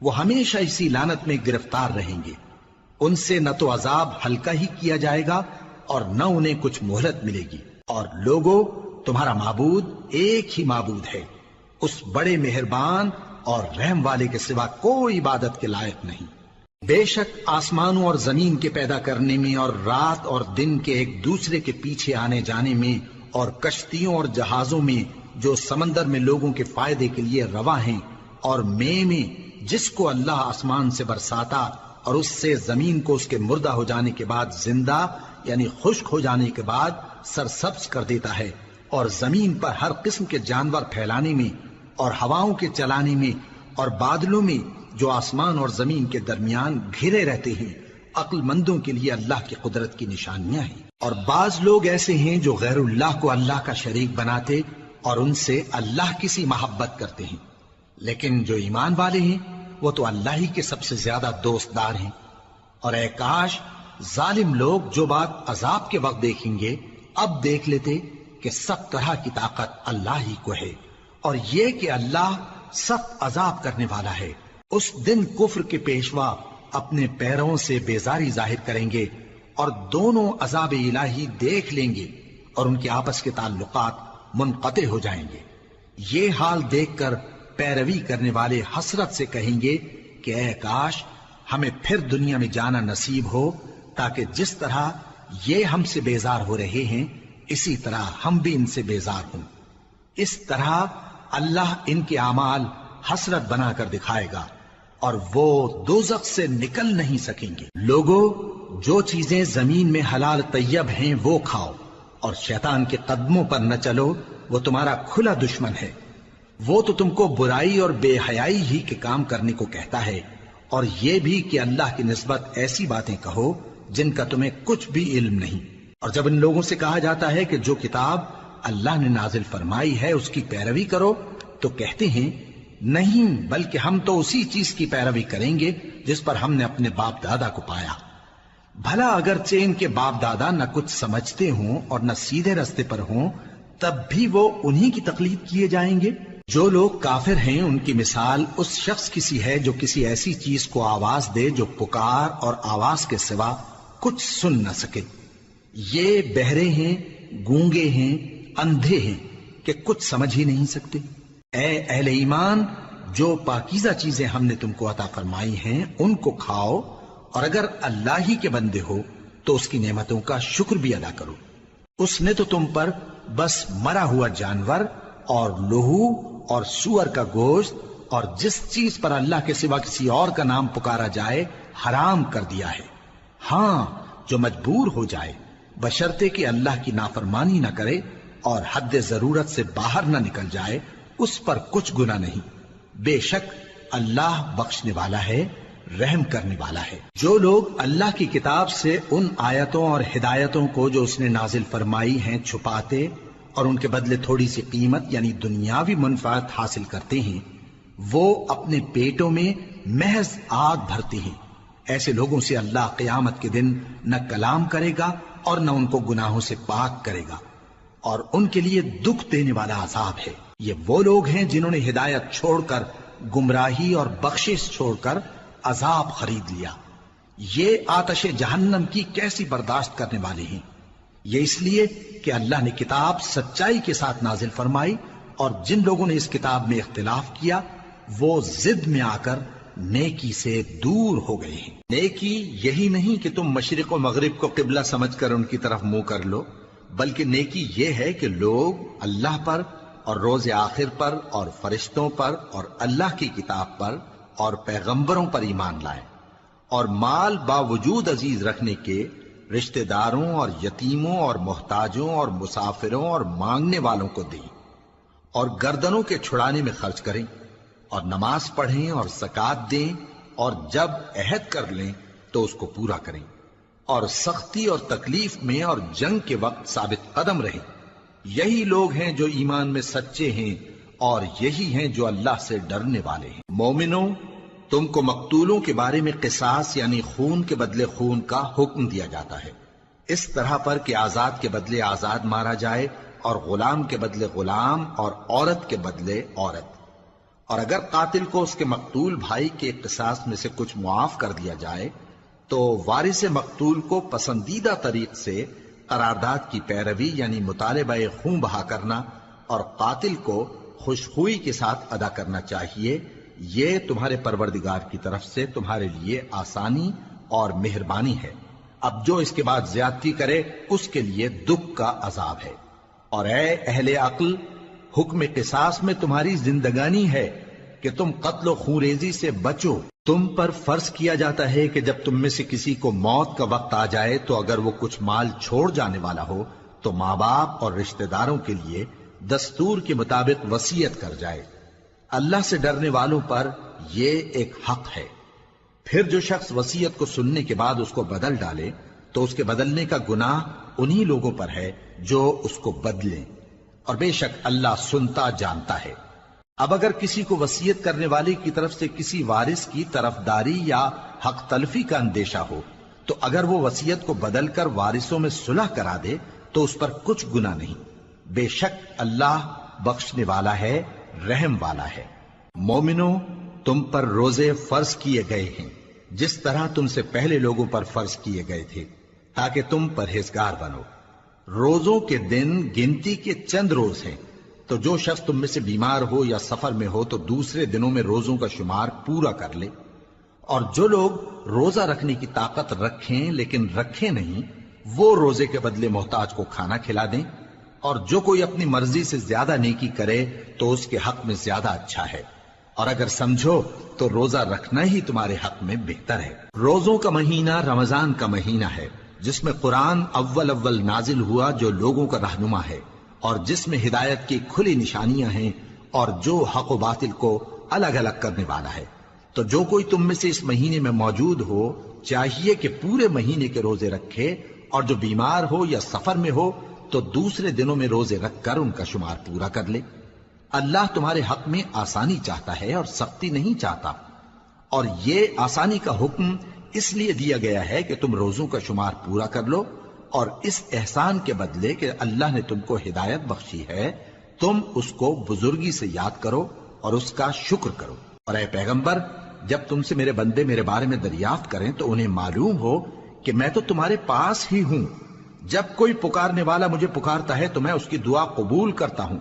وہ ہمیشہ اسی لعنت میں گرفتار رہیں گے۔ ان سے نہ تو عذاب ہلکا ہی کیا جائے گا اور نہ انہیں کچھ مہلت ملے گی۔ اور لوگوں، تمہارا معبود ایک ہی معبود ہے، اس بڑے مہربان اور رحم والے کے سوا کوئی عبادت کے لائق نہیں۔ بے شک آسمانوں اور زمین کے پیدا کرنے میں اور رات اور دن کے ایک دوسرے کے پیچھے آنے جانے میں اور کشتیوں اور جہازوں میں جو سمندر میں لوگوں کے فائدے کے لیے رواں ہیں، اور میں جس کو اللہ آسمان سے برساتا اور اس سے زمین کو اس کے مردہ ہو جانے کے بعد زندہ یعنی خشک ہو جانے کے بعد سرسبز کر دیتا ہے، اور زمین پر ہر قسم کے جانور پھیلانے میں اور ہواؤں کے چلانے میں اور بادلوں میں جو آسمان اور زمین کے درمیان گھرے رہتے ہیں، عقل مندوں کے لیے اللہ کی قدرت کی نشانیاں ہیں۔ اور بعض لوگ ایسے ہیں جو غیر اللہ کو اللہ کا شریک بناتے اور ان سے اللہ کی سی محبت کرتے ہیں، لیکن جو ایمان والے ہیں وہ تو اللہ ہی کے سب سے زیادہ دوست دار ہیں۔ اور اے کاش ظالم لوگ جو بات عذاب کے وقت دیکھیں گے اب دیکھ لیتے کہ سب طرح کی طاقت اللہ ہی کو ہے، اور یہ کہ اللہ سخت عذاب کرنے والا ہے۔ اس دن کفر کے پیشوا اپنے پیروں سے بیزاری ظاہر کریں گے اور دونوں عذاب الہی دیکھ لیں گے اور ان کے آپس کے تعلقات منقطع ہو جائیں گے۔ یہ حال دیکھ کر پیروی کرنے والے حسرت سے کہیں گے کہ اے کاش ہمیں پھر دنیا میں جانا نصیب ہو، تاکہ جس طرح یہ ہم سے بیزار ہو رہے ہیں اسی طرح ہم بھی ان سے بیزار ہوں۔ اس طرح اللہ ان کے اعمال حسرت بنا کر دکھائے گا اور وہ دوزخ سے نکل نہیں سکیں گے۔ لوگوں، جو چیزیں زمین میں حلال طیب ہیں وہ کھاؤ، اور شیطان کے قدموں پر نہ چلو، وہ تمہارا کھلا دشمن ہے۔ وہ تو تم کو برائی اور بے حیائی ہی کے کام کرنے کو کہتا ہے، اور یہ بھی کہ اللہ کی نسبت ایسی باتیں کہو جن کا تمہیں کچھ بھی علم نہیں۔ اور جب ان لوگوں سے کہا جاتا ہے کہ جو کتاب اللہ نے نازل فرمائی ہے اس کی پیروی کرو، تو کہتے ہیں نہیں، بلکہ ہم تو اسی چیز کی پیروی کریں گے جس پر ہم نے اپنے باپ دادا کو پایا۔ بھلا اگرچہ ان کے باپ دادا نہ کچھ سمجھتے ہوں اور نہ سیدھے رستے پر ہوں، تب بھی وہ انہی کی تقلید کیے جائیں گے۔ جو لوگ کافر ہیں ان کی مثال اس شخص کی سی ہے جو کسی ایسی چیز کو آواز دے جو پکار اور آواز کے سوا کچھ سن نہ سکے۔ یہ بہرے ہیں، گونگے ہیں، اندھے ہیں کہ کچھ سمجھ ہی نہیں سکتے۔ اے اہل ایمان، جو پاکیزہ چیزیں ہم نے تم کو عطا فرمائی ہیں ان کو کھاؤ، اور اگر اللہ ہی کے بندے ہو تو اس کی نعمتوں کا شکر بھی ادا کرو۔ اس نے تو تم پر بس مرا ہوا جانور اور لہو اور سور کا گوشت اور جس چیز پر اللہ کے سوا کسی اور کا نام پکارا جائے حرام کر دیا ہے۔ ہاں، جو مجبور ہو جائے بشرطے کہ اللہ کی نافرمانی نہ کرے اور حد ضرورت سے باہر نہ نکل جائے، اس پر کچھ گناہ نہیں۔ بے شک اللہ بخشنے والا ہے، رحم کرنے والا ہے۔ جو لوگ اللہ کی کتاب سے ان آیتوں اور ہدایتوں کو جو اس نے نازل فرمائی ہیں چھپاتے اور ان کے بدلے تھوڑی سی قیمت یعنی دنیاوی منفعت حاصل کرتے ہیں، وہ اپنے پیٹوں میں محض آگ بھرتے ہیں۔ ایسے لوگوں سے اللہ قیامت کے دن نہ کلام کرے گا اور نہ ان کو گناہوں سے پاک کرے گا، اور ان کے لیے دکھ دینے والا عذاب ہے۔ یہ وہ لوگ ہیں جنہوں نے ہدایت چھوڑ کر گمراہی اور بخشش چھوڑ کر عذاب خرید لیا۔ یہ آتش جہنم کی کیسی برداشت کرنے والے ہیں۔ یہ اس لیے کہ اللہ نے کتاب سچائی کے ساتھ نازل فرمائی، اور جن لوگوں نے اس کتاب میں اختلاف کیا وہ ضد میں آ کر نیکی سے دور ہو گئے ہیں۔ نیکی یہی نہیں کہ تم مشرق و مغرب کو قبلہ سمجھ کر ان کی طرف منہ کر لو، بلکہ نیکی یہ ہے کہ لوگ اللہ پر اور روز آخر پر اور فرشتوں پر اور اللہ کی کتاب پر اور پیغمبروں پر ایمان لائیں، اور مال باوجود عزیز رکھنے کے رشتہ داروں اور یتیموں اور محتاجوں اور مسافروں اور مانگنے والوں کو دیں، اور گردنوں کے چھڑانے میں خرچ کریں، اور نماز پڑھیں اور زکات دیں، اور جب عہد کر لیں تو اس کو پورا کریں، اور سختی اور تکلیف میں اور جنگ کے وقت ثابت قدم رہیں۔ یہی لوگ ہیں جو ایمان میں سچے ہیں، اور یہی ہیں جو اللہ سے ڈرنے والے ہیں۔ مومنوں، تم کو مقتولوں کے بارے میں قصاص یعنی خون کے بدلے خون کا حکم دیا جاتا ہے، اس طرح پر کہ آزاد کے بدلے آزاد مارا جائے، اور غلام کے بدلے غلام، اور عورت کے بدلے عورت۔ اور اگر قاتل کو اس کے مقتول بھائی کے قصاص میں سے کچھ معاف کر دیا جائے تو وارث مقتول کو پسندیدہ طریق سے قرارداد کی پیروی یعنی مطالبہ خون بہا کرنا اور قاتل کو خوشخوئی کے ساتھ ادا کرنا چاہیے۔ یہ تمہارے پروردگار کی طرف سے تمہارے لیے آسانی اور مہربانی ہے۔ اب جو اس کے بعد زیادتی کرے اس کے لیے دکھ کا عذاب ہے۔ اور اے اہل عقل، حکم قصاص میں تمہاری زندگانی ہے کہ تم قتل و خونریزی سے بچو۔ تم پر فرض کیا جاتا ہے کہ جب تم میں سے کسی کو موت کا وقت آ جائے تو اگر وہ کچھ مال چھوڑ جانے والا ہو تو ماں باپ اور رشتہ داروں کے لیے دستور کے مطابق وصیت کر جائے۔ اللہ سے ڈرنے والوں پر یہ ایک حق ہے۔ پھر جو شخص وصیت کو سننے کے بعد اس کو بدل ڈالے تو اس کے بدلنے کا گناہ انہی لوگوں پر ہے جو اس کو بدلیں، اور بے شک اللہ سنتا جانتا ہے۔ اب اگر کسی کو وصیت کرنے والے کی طرف سے کسی وارث کی طرفداری یا حق تلفی کا اندیشہ ہو تو اگر وہ وصیت کو بدل کر وارثوں میں صلح کرا دے تو اس پر کچھ گناہ نہیں، بے شک اللہ بخشنے والا ہے، رحم والا ہے۔ مومنوں، تم پر روزے فرض کیے گئے ہیں جس طرح تم سے پہلے لوگوں پر فرض کیے گئے تھے تاکہ تم پرہیزگار بنو۔ روزوں کے دن گنتی کے چند روز ہیں، تو جو شخص تم میں سے بیمار ہو یا سفر میں ہو تو دوسرے دنوں میں روزوں کا شمار پورا کر لے۔ اور جو لوگ روزہ رکھنے کی طاقت رکھیں لیکن رکھیں نہیں، وہ روزے کے بدلے محتاج کو کھانا کھلا دیں۔ اور جو کوئی اپنی مرضی سے زیادہ نیکی کرے تو اس کے حق میں زیادہ اچھا ہے، اور اگر سمجھو تو روزہ رکھنا ہی تمہارے حق میں بہتر ہے۔ روزوں کا مہینہ رمضان کا مہینہ ہے جس میں قرآن اول نازل ہوا جو لوگوں کا رہنما ہے اور جس میں ہدایت کی کھلی نشانیاں ہیں اور جو حق و باطل کو الگ الگ کرنے والا ہے۔ تو جو کوئی تم میں سے اس مہینے میں موجود ہو چاہیے کہ پورے مہینے کے روزے رکھے، اور جو بیمار ہو یا سفر میں ہو تو دوسرے دنوں میں روزے رکھ کر ان کا شمار پورا کر لے۔ اللہ تمہارے حق میں آسانی چاہتا ہے اور سختی نہیں چاہتا، اور یہ آسانی کا حکم اس لیے دیا گیا ہے کہ تم روزوں کا شمار پورا کر لو، اور اس احسان کے بدلے کہ اللہ نے تم کو ہدایت بخشی ہے تم اس کو بزرگی سے یاد کرو اور اس کا شکر کرو۔ اور اے پیغمبر، جب تم سے میرے بندے میرے بارے میں دریافت کریں تو انہیں معلوم ہو کہ میں تو تمہارے پاس ہی ہوں۔ جب کوئی پکارنے والا مجھے پکارتا ہے تو میں اس کی دعا قبول کرتا ہوں،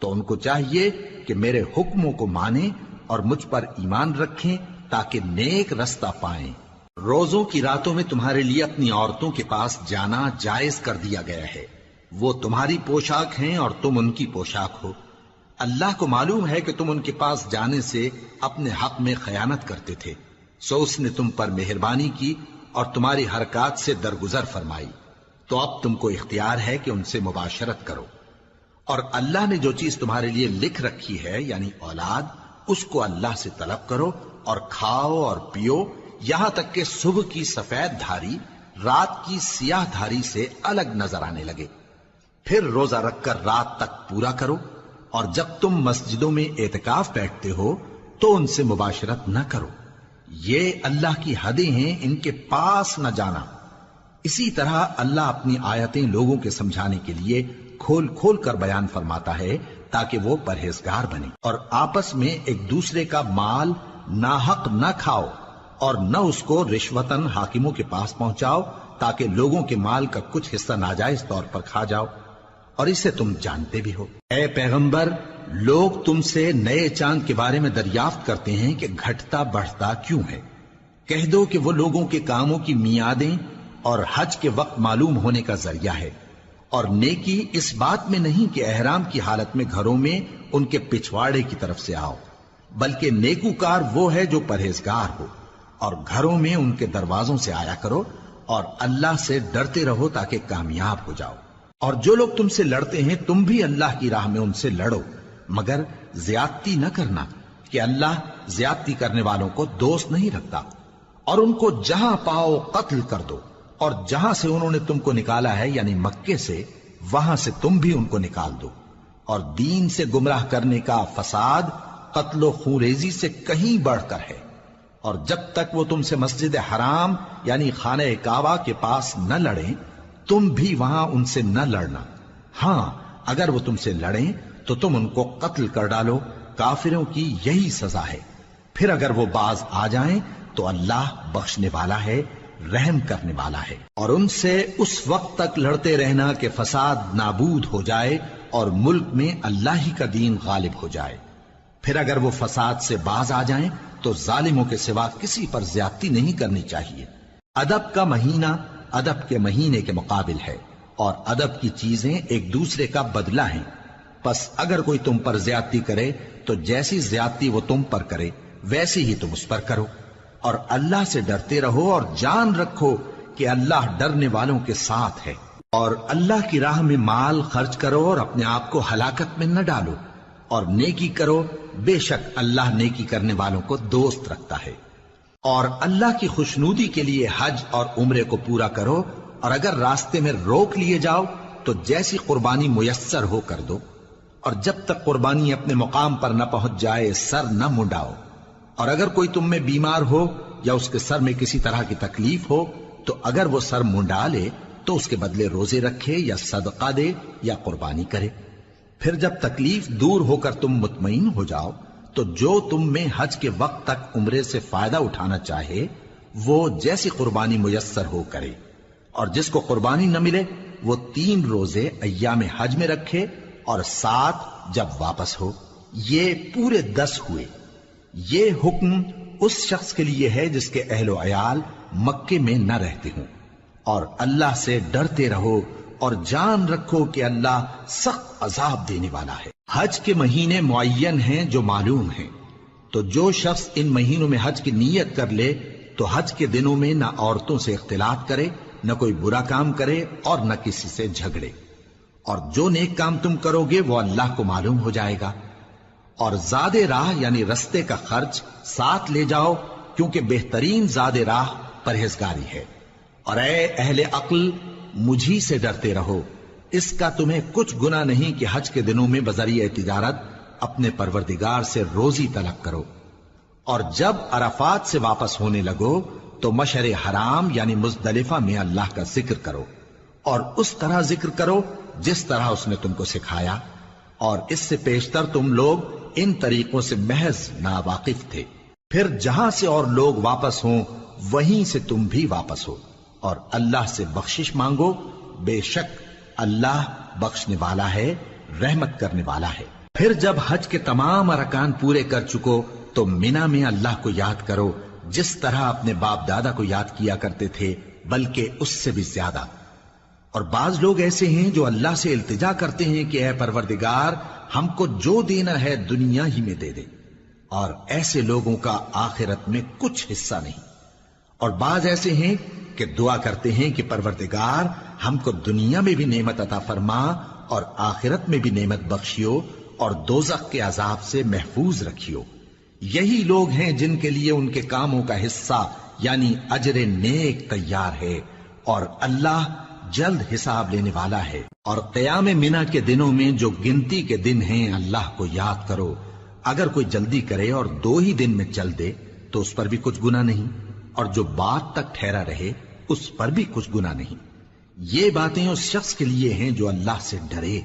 تو ان کو چاہیے کہ میرے حکموں کو مانیں اور مجھ پر ایمان رکھیں تاکہ نیک رستہ پائیں۔ روزوں کی راتوں میں تمہارے لیے اپنی عورتوں کے پاس جانا جائز کر دیا گیا ہے، وہ تمہاری پوشاک ہیں اور تم ان کی پوشاک ہو۔ اللہ کو معلوم ہے کہ تم ان کے پاس جانے سے اپنے حق میں خیانت کرتے تھے، سو اس نے تم پر مہربانی کی اور تمہاری حرکات سے درگزر فرمائی، تو اب تم کو اختیار ہے کہ ان سے مباشرت کرو۔ اور اللہ نے جو چیز تمہارے لیے لکھ رکھی ہے یعنی اولاد، اس کو اللہ سے طلب کرو اور کھاؤ اور پیو یہاں تک کہ صبح کی سفید دھاری رات کی سیاہ دھاری سے الگ نظر آنے لگے، پھر روزہ رکھ کر رات تک پورا کرو۔ اور جب تم مسجدوں میں اعتکاف بیٹھتے ہو تو ان سے مباشرت نہ کرو، یہ اللہ کی حدیں ہیں، ان کے پاس نہ جانا۔ اسی طرح اللہ اپنی آیتیں لوگوں کے سمجھانے کے لیے کھول کھول کر بیان فرماتا ہے تاکہ وہ پرہیزگار بنے۔ اور آپس میں ایک دوسرے کا مال ناحق نہ کھاؤ اور نہ اس کو رشوتاً حاکموں کے پاس پہنچاؤ تاکہ لوگوں کے مال کا کچھ حصہ ناجائز طور پر کھا جاؤ، اور اسے تم جانتے بھی ہو۔ اے پیغمبر، لوگ تم سے نئے چاند کے بارے میں دریافت کرتے ہیں کہ گھٹتا بڑھتا کیوں ہے۔ کہہ دو کہ وہ لوگوں کے کاموں کی میعادیں اور حج کے وقت معلوم ہونے کا ذریعہ ہے، اور نیکی اس بات میں نہیں کہ احرام کی حالت میں گھروں میں ان کے پچھواڑے کی طرف سے آؤ، بلکہ نیکوکار وہ ہے جو پرہیزگار ہو، اور گھروں میں ان کے دروازوں سے آیا کرو اور اللہ سے ڈرتے رہو تاکہ کامیاب ہو جاؤ۔ اور جو لوگ تم سے لڑتے ہیں تم بھی اللہ کی راہ میں ان سے لڑو، مگر زیادتی نہ کرنا کہ اللہ زیادتی کرنے والوں کو دوست نہیں رکھتا، اور ان کو جہاں پاؤ قتل کر دو، اور جہاں سے انہوں نے تم کو نکالا ہے یعنی مکے سے، وہاں سے تم بھی ان کو نکال دو۔ اور دین سے گمراہ کرنے کا فساد قتل و خونریزی سے کہیں بڑھ کر ہے، اور جب تک وہ تم سے مسجد حرام یعنی خانہ کعبہ کے پاس نہ لڑیں تم بھی وہاں ان سے نہ لڑنا۔ ہاں اگر وہ تم سے لڑیں تو تم ان کو قتل کر ڈالو، کافروں کی یہی سزا ہے۔ پھر اگر وہ باز آ جائیں تو اللہ بخشنے والا ہے، رحم کرنے والا ہے۔ اور ان سے اس وقت تک لڑتے رہنا کہ فساد نابود ہو جائے اور ملک میں اللہ ہی کا دین غالب ہو جائے۔ پھر اگر وہ فساد سے باز آ جائیں تو ظالموں کے سوا کسی پر زیادتی نہیں کرنی چاہیے۔ ادب کا مہینہ ادب کے مہینے کے مقابل ہے، اور ادب کی چیزیں ایک دوسرے کا بدلہ ہیں۔ پس اگر کوئی تم پر زیادتی کرے تو جیسی زیادتی وہ تم پر کرے ویسی ہی تم اس پر کرو، اور اللہ سے ڈرتے رہو اور جان رکھو کہ اللہ ڈرنے والوں کے ساتھ ہے۔ اور اللہ کی راہ میں مال خرچ کرو اور اپنے آپ کو ہلاکت میں نہ ڈالو، اور نیکی کرو، بے شک اللہ نیکی کرنے والوں کو دوست رکھتا ہے۔ اور اللہ کی خوشنودی کے لیے حج اور عمرے کو پورا کرو، اور اگر راستے میں روک لیے جاؤ تو جیسی قربانی میسر ہو کر دو، اور جب تک قربانی اپنے مقام پر نہ پہنچ جائے سر نہ منڈاؤ۔ اور اگر کوئی تم میں بیمار ہو یا اس کے سر میں کسی طرح کی تکلیف ہو تو اگر وہ سر منڈا لے تو اس کے بدلے روزے رکھے یا صدقہ دے یا قربانی کرے۔ پھر جب تکلیف دور ہو کر تم مطمئن ہو جاؤ تو جو تم میں حج کے وقت تک عمرے سے فائدہ اٹھانا چاہے وہ جیسی قربانی میسر ہو کرے، اور جس کو قربانی نہ ملے وہ 3 روزے ایام حج میں رکھے اور 7 جب واپس ہو، یہ پورے 10 ہوئے۔ یہ حکم اس شخص کے لیے ہے جس کے اہل و عیال مکے میں نہ رہتے ہوں۔ اور اللہ سے ڈرتے رہو اور جان رکھو کہ اللہ سخت عذاب دینے والا ہے۔ حج کے مہینے معین ہیں جو معلوم ہیں، تو جو شخص ان مہینوں میں حج کی نیت کر لے تو حج کے دنوں میں نہ عورتوں سے اختلاط کرے، نہ کوئی برا کام کرے اور نہ کسی سے جھگڑے۔ اور جو نیک کام تم کرو گے وہ اللہ کو معلوم ہو جائے گا۔ اور زاد راہ یعنی رستے کا خرچ ساتھ لے جاؤ، کیونکہ بہترین زاد راہ پرہیزگاری ہے۔ اور اے اہل عقل مجھی سے ڈرتے رہو، اس کا تمہیں کچھ گناہ نہیں کہ حج کے دنوں میں بذریعہ تجارت اپنے پروردگار سے روزی طلب کرو۔ اور جب عرفات سے واپس ہونے لگو تو مشعر حرام یعنی مزدلفہ میں اللہ کا ذکر کرو، اور اس طرح ذکر کرو جس طرح اس نے تم کو سکھایا، اور اس سے پیشتر تم لوگ ان طریقوں سے محض ناواقف تھے۔ پھر جہاں سے اور لوگ واپس ہوں وہیں سے تم بھی واپس ہو، اور اللہ سے بخشش مانگو، بے شک اللہ بخشنے والا ہے، رحمت کرنے والا ہے۔ پھر جب حج کے تمام ارکان پورے کر چکو تو مینا میں اللہ کو یاد کرو جس طرح اپنے باپ دادا کو یاد کیا کرتے تھے، بلکہ اس سے بھی زیادہ۔ اور بعض لوگ ایسے ہیں جو اللہ سے التجا کرتے ہیں کہ اے پروردگار ہم کو جو دینا ہے دنیا ہی میں دے دے، اور ایسے لوگوں کا آخرت میں کچھ حصہ نہیں۔ اور بعض ایسے ہیں کہ دعا کرتے ہیں کہ پروردگار ہم کو دنیا میں بھی نعمت عطا فرما اور آخرت میں بھی نعمت بخشیو اور دوزخ کے عذاب سے محفوظ رکھیو۔ یہی لوگ ہیں جن کے لیے ان کے کاموں کا حصہ یعنی اجر نیک تیار ہے، اور اللہ جلد حساب لینے والا ہے۔ اور قیام منا کے دنوں میں جو گنتی کے دن ہیں اللہ کو یاد کرو، اگر کوئی جلدی کرے اور 2 ہی دن میں چل دے تو اس پر بھی کچھ گناہ نہیں، اور جو بات تک ٹھہرا رہے اس پر بھی کچھ گناہ نہیں۔ یہ باتیں اس شخص کے لیے ہیں جو اللہ سے ڈرے،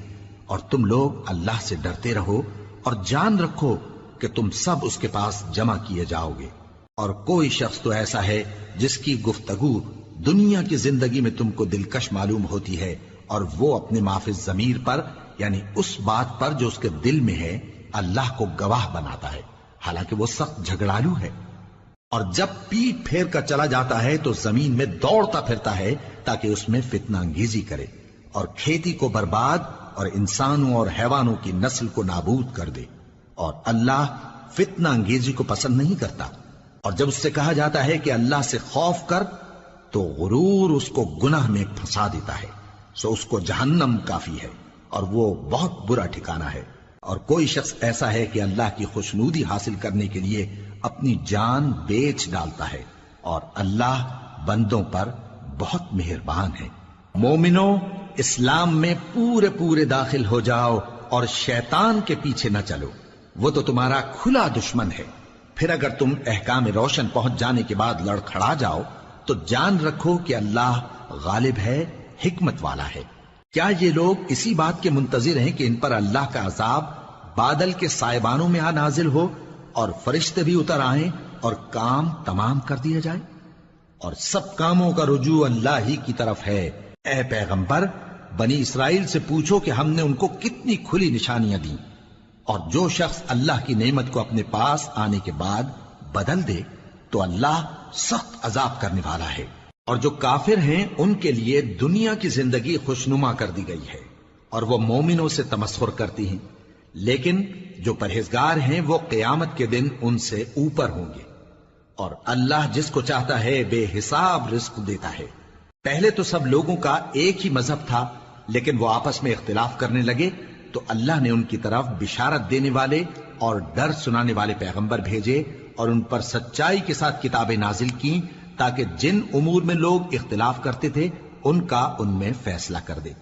اور تم لوگ اللہ سے ڈرتے رہو اور جان رکھو کہ تم سب اس کے پاس جمع کیے جاؤ گے۔ اور کوئی شخص تو ایسا ہے جس کی گفتگو دنیا کی زندگی میں تم کو دلکش معلوم ہوتی ہے، اور وہ اپنے معافی ضمیر پر یعنی اس بات پر جو اس کے دل میں ہے اللہ کو گواہ بناتا ہے، حالانکہ وہ سخت جھگڑالو ہے۔ اور جب پیٹ پھیر کر چلا جاتا ہے تو زمین میں دوڑتا پھرتا ہے تاکہ اس میں فتنہ انگیزی کرے اور کھیتی کو برباد اور انسانوں اور حیوانوں کی نسل کو نابود کر دے، اور اللہ فتنہ انگیزی کو پسند نہیں کرتا۔ اور جب اس سے کہا جاتا ہے کہ اللہ سے خوف کر تو غرور اس کو گناہ میں پھنسا دیتا ہے، سو اس کو جہنم کافی ہے اور وہ بہت برا ٹھکانہ ہے۔ اور کوئی شخص ایسا ہے کہ اللہ کی خوشنودی حاصل کرنے کے لیے اپنی جان بیچ ڈالتا ہے، اور اللہ بندوں پر بہت مہربان ہے۔ مومنو، اسلام میں پورے پورے داخل ہو جاؤ اور شیطان کے پیچھے نہ چلو، وہ تو تمہارا کھلا دشمن ہے۔ پھر اگر تم احکام روشن پہنچ جانے کے بعد لڑکھڑا جاؤ تو جان رکھو کہ اللہ غالب ہے، حکمت والا ہے۔ کیا یہ لوگ اسی بات کے منتظر ہیں کہ ان پر اللہ کا عذاب بادل کے سائبانوں میں نازل ہو اور فرشتے بھی اتر آئیں اور کام تمام کر دیا جائے؟ اور سب کاموں کا رجوع اللہ ہی کی طرف ہے۔ اے پیغمبر، بنی اسرائیل سے پوچھو کہ ہم نے ان کو کتنی کھلی نشانیاں دیں، اور جو شخص اللہ کی نعمت کو اپنے پاس آنے کے بعد بدل دے تو اللہ سخت عذاب کرنے والا ہے۔ اور جو کافر ہیں ان کے لیے دنیا کی زندگی خوشنما کر دی گئی ہے، اور وہ مومنوں سے تمسخر کرتی ہیں، لیکن جو پرہیزگار ہیں وہ قیامت کے دن ان سے اوپر ہوں گے۔ اور اللہ جس کو چاہتا ہے بے حساب رزق دیتا ہے۔ پہلے تو سب لوگوں کا ایک ہی مذہب تھا، لیکن وہ آپس میں اختلاف کرنے لگے تو اللہ نے ان کی طرف بشارت دینے والے اور ڈر سنانے والے پیغمبر بھیجے، اور ان پر سچائی کے ساتھ کتابیں نازل کی تاکہ جن امور میں لوگ اختلاف کرتے تھے ان کا ان میں فیصلہ کر دے۔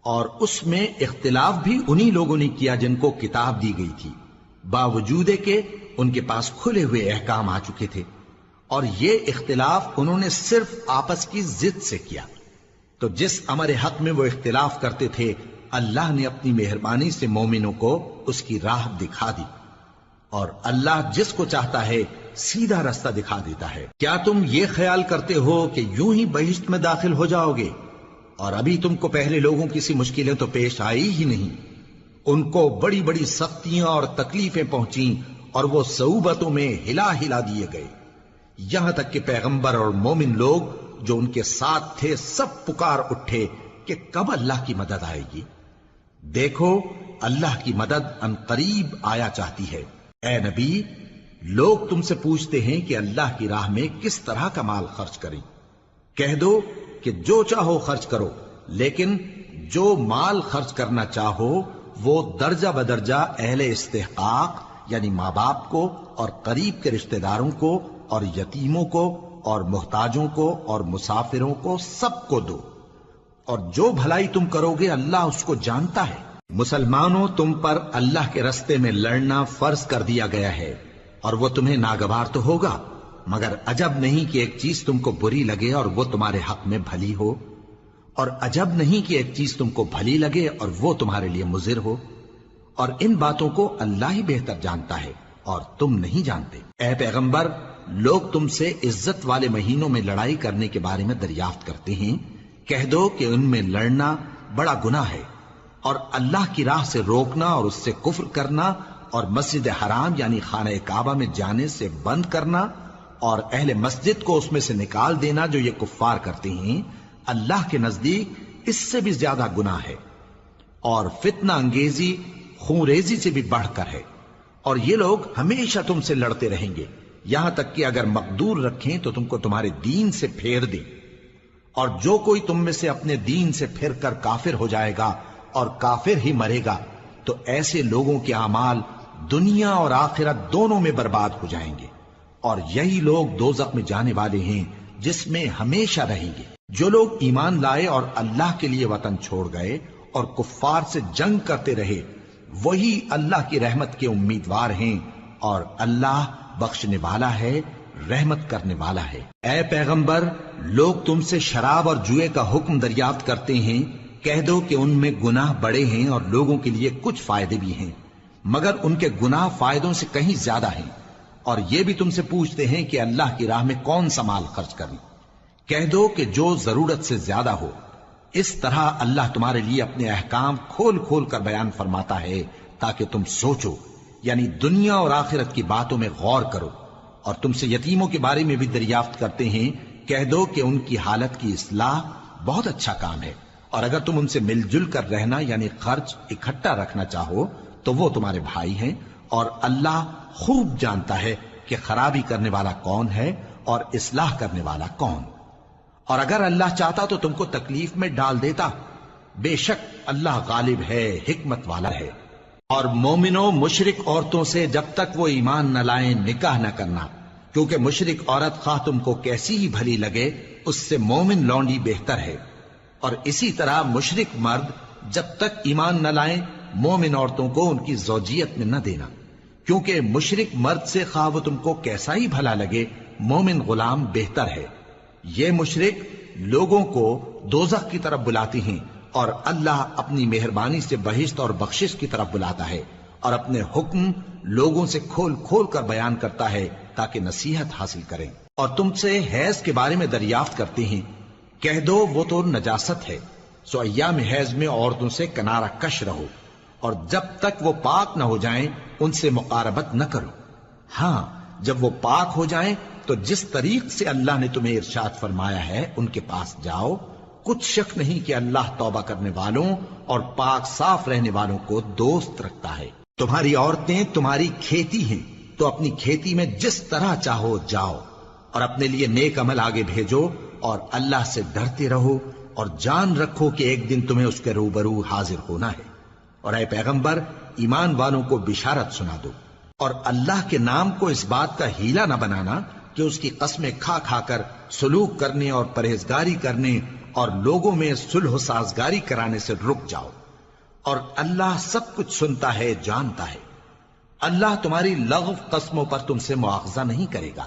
اور اس میں اختلاف بھی انہی لوگوں نے کیا جن کو کتاب دی گئی تھی، باوجود کہ ان کے پاس کھلے ہوئے احکام آ چکے تھے، اور یہ اختلاف انہوں نے صرف آپس کی ضد سے کیا۔ تو جس امر حق میں وہ اختلاف کرتے تھے اللہ نے اپنی مہربانی سے مومنوں کو اس کی راہ دکھا دی، اور اللہ جس کو چاہتا ہے سیدھا رستہ دکھا دیتا ہے۔ کیا تم یہ خیال کرتے ہو کہ یوں ہی بہشت میں داخل ہو جاؤ گے، اور ابھی تم کو پہلے لوگوں کی سی مشکلیں تو پیش آئی ہی نہیں؟ ان کو بڑی بڑی سختیاں اور تکلیفیں پہنچیں، اور وہ صعوبتوں میں ہلا ہلا دیے گئے، یہاں تک کہ پیغمبر اور مومن لوگ جو ان کے ساتھ تھے سب پکار اٹھے کہ کب اللہ کی مدد آئے گی۔ دیکھو اللہ کی مدد ان قریب آیا چاہتی ہے۔ اے نبی، لوگ تم سے پوچھتے ہیں کہ اللہ کی راہ میں کس طرح کا مال خرچ کریں۔ کہہ دو کہ جو چاہو خرچ کرو، لیکن جو مال خرچ کرنا چاہو وہ درجہ بدرجہ اہل استحقاق یعنی ماں باپ کو اور قریب کے رشتہ داروں کو اور یتیموں کو اور محتاجوں کو اور مسافروں کو سب کو دو، اور جو بھلائی تم کرو گے اللہ اس کو جانتا ہے۔ مسلمانوں، تم پر اللہ کے رستے میں لڑنا فرض کر دیا گیا ہے، اور وہ تمہیں ناگوار تو ہوگا، مگر عجب نہیں کہ ایک چیز تم کو بری لگے اور وہ تمہارے حق میں بھلی ہو، اور عجب نہیں کہ ایک چیز تم کو بھلی لگے اور وہ تمہارے لیے مضر ہو، اور ان باتوں کو اللہ ہی بہتر جانتا ہے اور تم نہیں جانتے۔ اے پیغمبر، لوگ تم سے عزت والے مہینوں میں لڑائی کرنے کے بارے میں دریافت کرتے ہیں، کہہ دو کہ ان میں لڑنا بڑا گناہ ہے، اور اللہ کی راہ سے روکنا اور اس سے کفر کرنا اور مسجد حرام یعنی خانہ کعبہ میں جانے سے بند کرنا اور اہل مسجد کو اس میں سے نکال دینا جو یہ کفار کرتے ہیں، اللہ کے نزدیک اس سے بھی زیادہ گناہ ہے، اور فتنہ انگیزی خونریزی سے بھی بڑھ کر ہے۔ اور یہ لوگ ہمیشہ تم سے لڑتے رہیں گے، یہاں تک کہ اگر مقدور رکھیں تو تم کو تمہارے دین سے پھیر دیں، اور جو کوئی تم میں سے اپنے دین سے پھر کر کافر ہو جائے گا اور کافر ہی مرے گا تو ایسے لوگوں کے اعمال دنیا اور آخرت دونوں میں برباد ہو جائیں گے، اور یہی لوگ دوزخ میں جانے والے ہیں جس میں ہمیشہ رہیں گے۔ جو لوگ ایمان لائے اور اللہ کے لیے وطن چھوڑ گئے اور کفار سے جنگ کرتے رہے وہی اللہ کی رحمت کے امیدوار ہیں، اور اللہ بخشنے والا ہے، رحمت کرنے والا ہے۔ اے پیغمبر، لوگ تم سے شراب اور جوئے کا حکم دریافت کرتے ہیں، کہہ دو کہ ان میں گناہ بڑے ہیں اور لوگوں کے لیے کچھ فائدے بھی ہیں، مگر ان کے گناہ فائدوں سے کہیں زیادہ ہیں۔ اور یہ بھی تم سے پوچھتے ہیں کہ اللہ کی راہ میں کون سا مال خرچ کریں، کہہ دو کہ جو ضرورت سے زیادہ ہو۔ اس طرح اللہ تمہارے لیے اپنے احکام کھول کھول کر بیان فرماتا ہے تاکہ تم سوچو، یعنی دنیا اور آخرت کی باتوں میں غور کرو۔ اور تم سے یتیموں کے بارے میں بھی دریافت کرتے ہیں، کہہ دو کہ ان کی حالت کی اصلاح بہت اچھا کام ہے، اور اگر تم ان سے مل جل کر رہنا یعنی خرچ اکٹھا رکھنا چاہو تو وہ تمہارے بھائی ہیں، اور اللہ خوب جانتا ہے کہ خرابی کرنے والا کون ہے اور اصلاح کرنے والا کون۔ اور اگر اللہ چاہتا تو تم کو تکلیف میں ڈال دیتا، بے شک اللہ غالب ہے، حکمت والا ہے۔ اور مومنوں مشرک عورتوں سے جب تک وہ ایمان نہ لائیں نکاح نہ کرنا، کیونکہ مشرک عورت خواہ تم کو کیسی ہی بھلی لگے اس سے مومن لونڈی بہتر ہے۔ اور اسی طرح مشرک مرد جب تک ایمان نہ لائیں مومن عورتوں کو ان کی زوجیت میں نہ دینا، کیونکہ مشرک مرد سے خواہ وہ تم کو کیسا ہی بھلا لگے مومن غلام بہتر ہے۔ یہ مشرک لوگوں کو دوزخ کی طرف بلاتی ہیں، اور اللہ اپنی مہربانی سے بہشت اور بخشش کی طرف بلاتا ہے، اور اپنے حکم لوگوں سے کھول کھول کر بیان کرتا ہے تاکہ نصیحت حاصل کریں۔ اور تم سے حیض کے بارے میں دریافت کرتے ہیں، کہہ دو وہ تو نجاست ہے، سو ایام حیض میں عورتوں سے کنارہ کش رہو، اور جب تک وہ پاک نہ ہو جائیں ان سے مقاربت نہ کرو۔ ہاں جب وہ پاک ہو جائیں تو جس طریق سے اللہ نے تمہیں ارشاد فرمایا ہے ان کے پاس جاؤ، کچھ شک نہیں کہ اللہ توبہ کرنے والوں اور پاک صاف رہنے والوں کو دوست رکھتا ہے۔ تمہاری عورتیں تمہاری کھیتی ہیں، تو اپنی کھیتی میں جس طرح چاہو جاؤ، اور اپنے لیے نیک عمل آگے بھیجو، اور اللہ سے ڈرتے رہو، اور جان رکھو کہ ایک دن تمہیں اس کے روبرو حاضر ہونا ہے۔ اور اے پیغمبر ایمان والوں کو بشارت سنا دو، اور اللہ کے نام کو اس بات کا ہیلا نہ بنانا کہ اس کی قسمیں کھا کھا کر سلوک کرنے اور پرہیزگاری کرنے اور لوگوں میں صلح و سازگاری کرانے سے رک جاؤ، اور اللہ سب کچھ سنتا ہے جانتا ہے۔ اللہ تمہاری لغو قسموں پر تم سے مواخذہ نہیں کرے گا،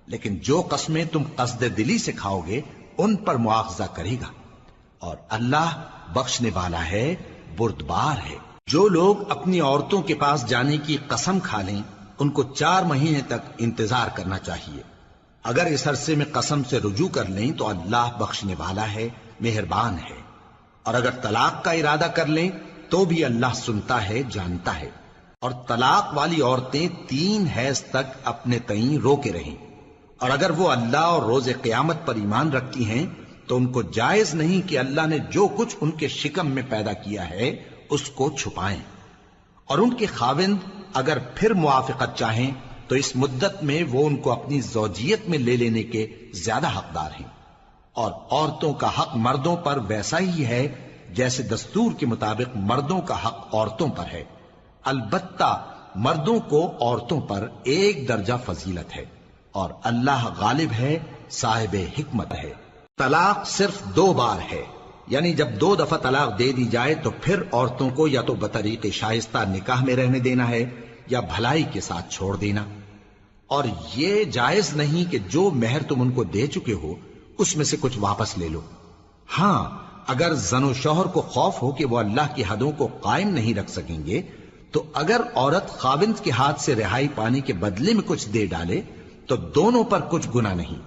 لیکن جو قسمیں تم قصد دلی سے کھاؤ گے ان پر مواخذہ کرے گا، اور اللہ بخشنے والا ہے بردبار ہے۔ جو لوگ اپنی عورتوں کے پاس جانے کی قسم کھا لیں ان کو 4 مہینے تک انتظار کرنا چاہیے۔ اگر اس عرصے میں قسم سے رجوع کر لیں تو اللہ بخشنے والا ہے، مہربان ہے، اور اگر طلاق کا ارادہ کر لیں تو بھی اللہ سنتا ہے جانتا ہے۔ اور طلاق والی عورتیں 3 حیض تک اپنے تئیں روکے رہیں، اور اگر وہ اللہ اور روز قیامت پر ایمان رکھتی ہیں تو ان کو جائز نہیں کہ اللہ نے جو کچھ ان کے شکم میں پیدا کیا ہے اس کو چھپائیں۔ اور ان کے خاوند اگر پھر موافقت چاہیں تو اس مدت میں وہ ان کو اپنی زوجیت میں لے لینے کے زیادہ حقدار ہیں۔ اور عورتوں کا حق مردوں پر ویسا ہی ہے جیسے دستور کے مطابق مردوں کا حق عورتوں پر ہے، البتہ مردوں کو عورتوں پر 1 درجہ فضیلت ہے، اور اللہ غالب ہے، صاحب حکمت ہے۔ طلاق صرف 2 بار ہے، یعنی جب 2 دفعہ طلاق دے دی جائے تو پھر عورتوں کو یا تو بطریق شائستہ نکاح میں رہنے دینا ہے یا بھلائی کے ساتھ چھوڑ دینا۔ اور یہ جائز نہیں کہ جو مہر تم ان کو دے چکے ہو اس میں سے کچھ واپس لے لو۔ ہاں اگر زن و شوہر کو خوف ہو کہ وہ اللہ کی حدوں کو قائم نہیں رکھ سکیں گے تو اگر عورت خاوند کے ہاتھ سے رہائی پانے کے بدلے میں کچھ دے ڈالے تو دونوں پر کچھ گناہ نہیں۔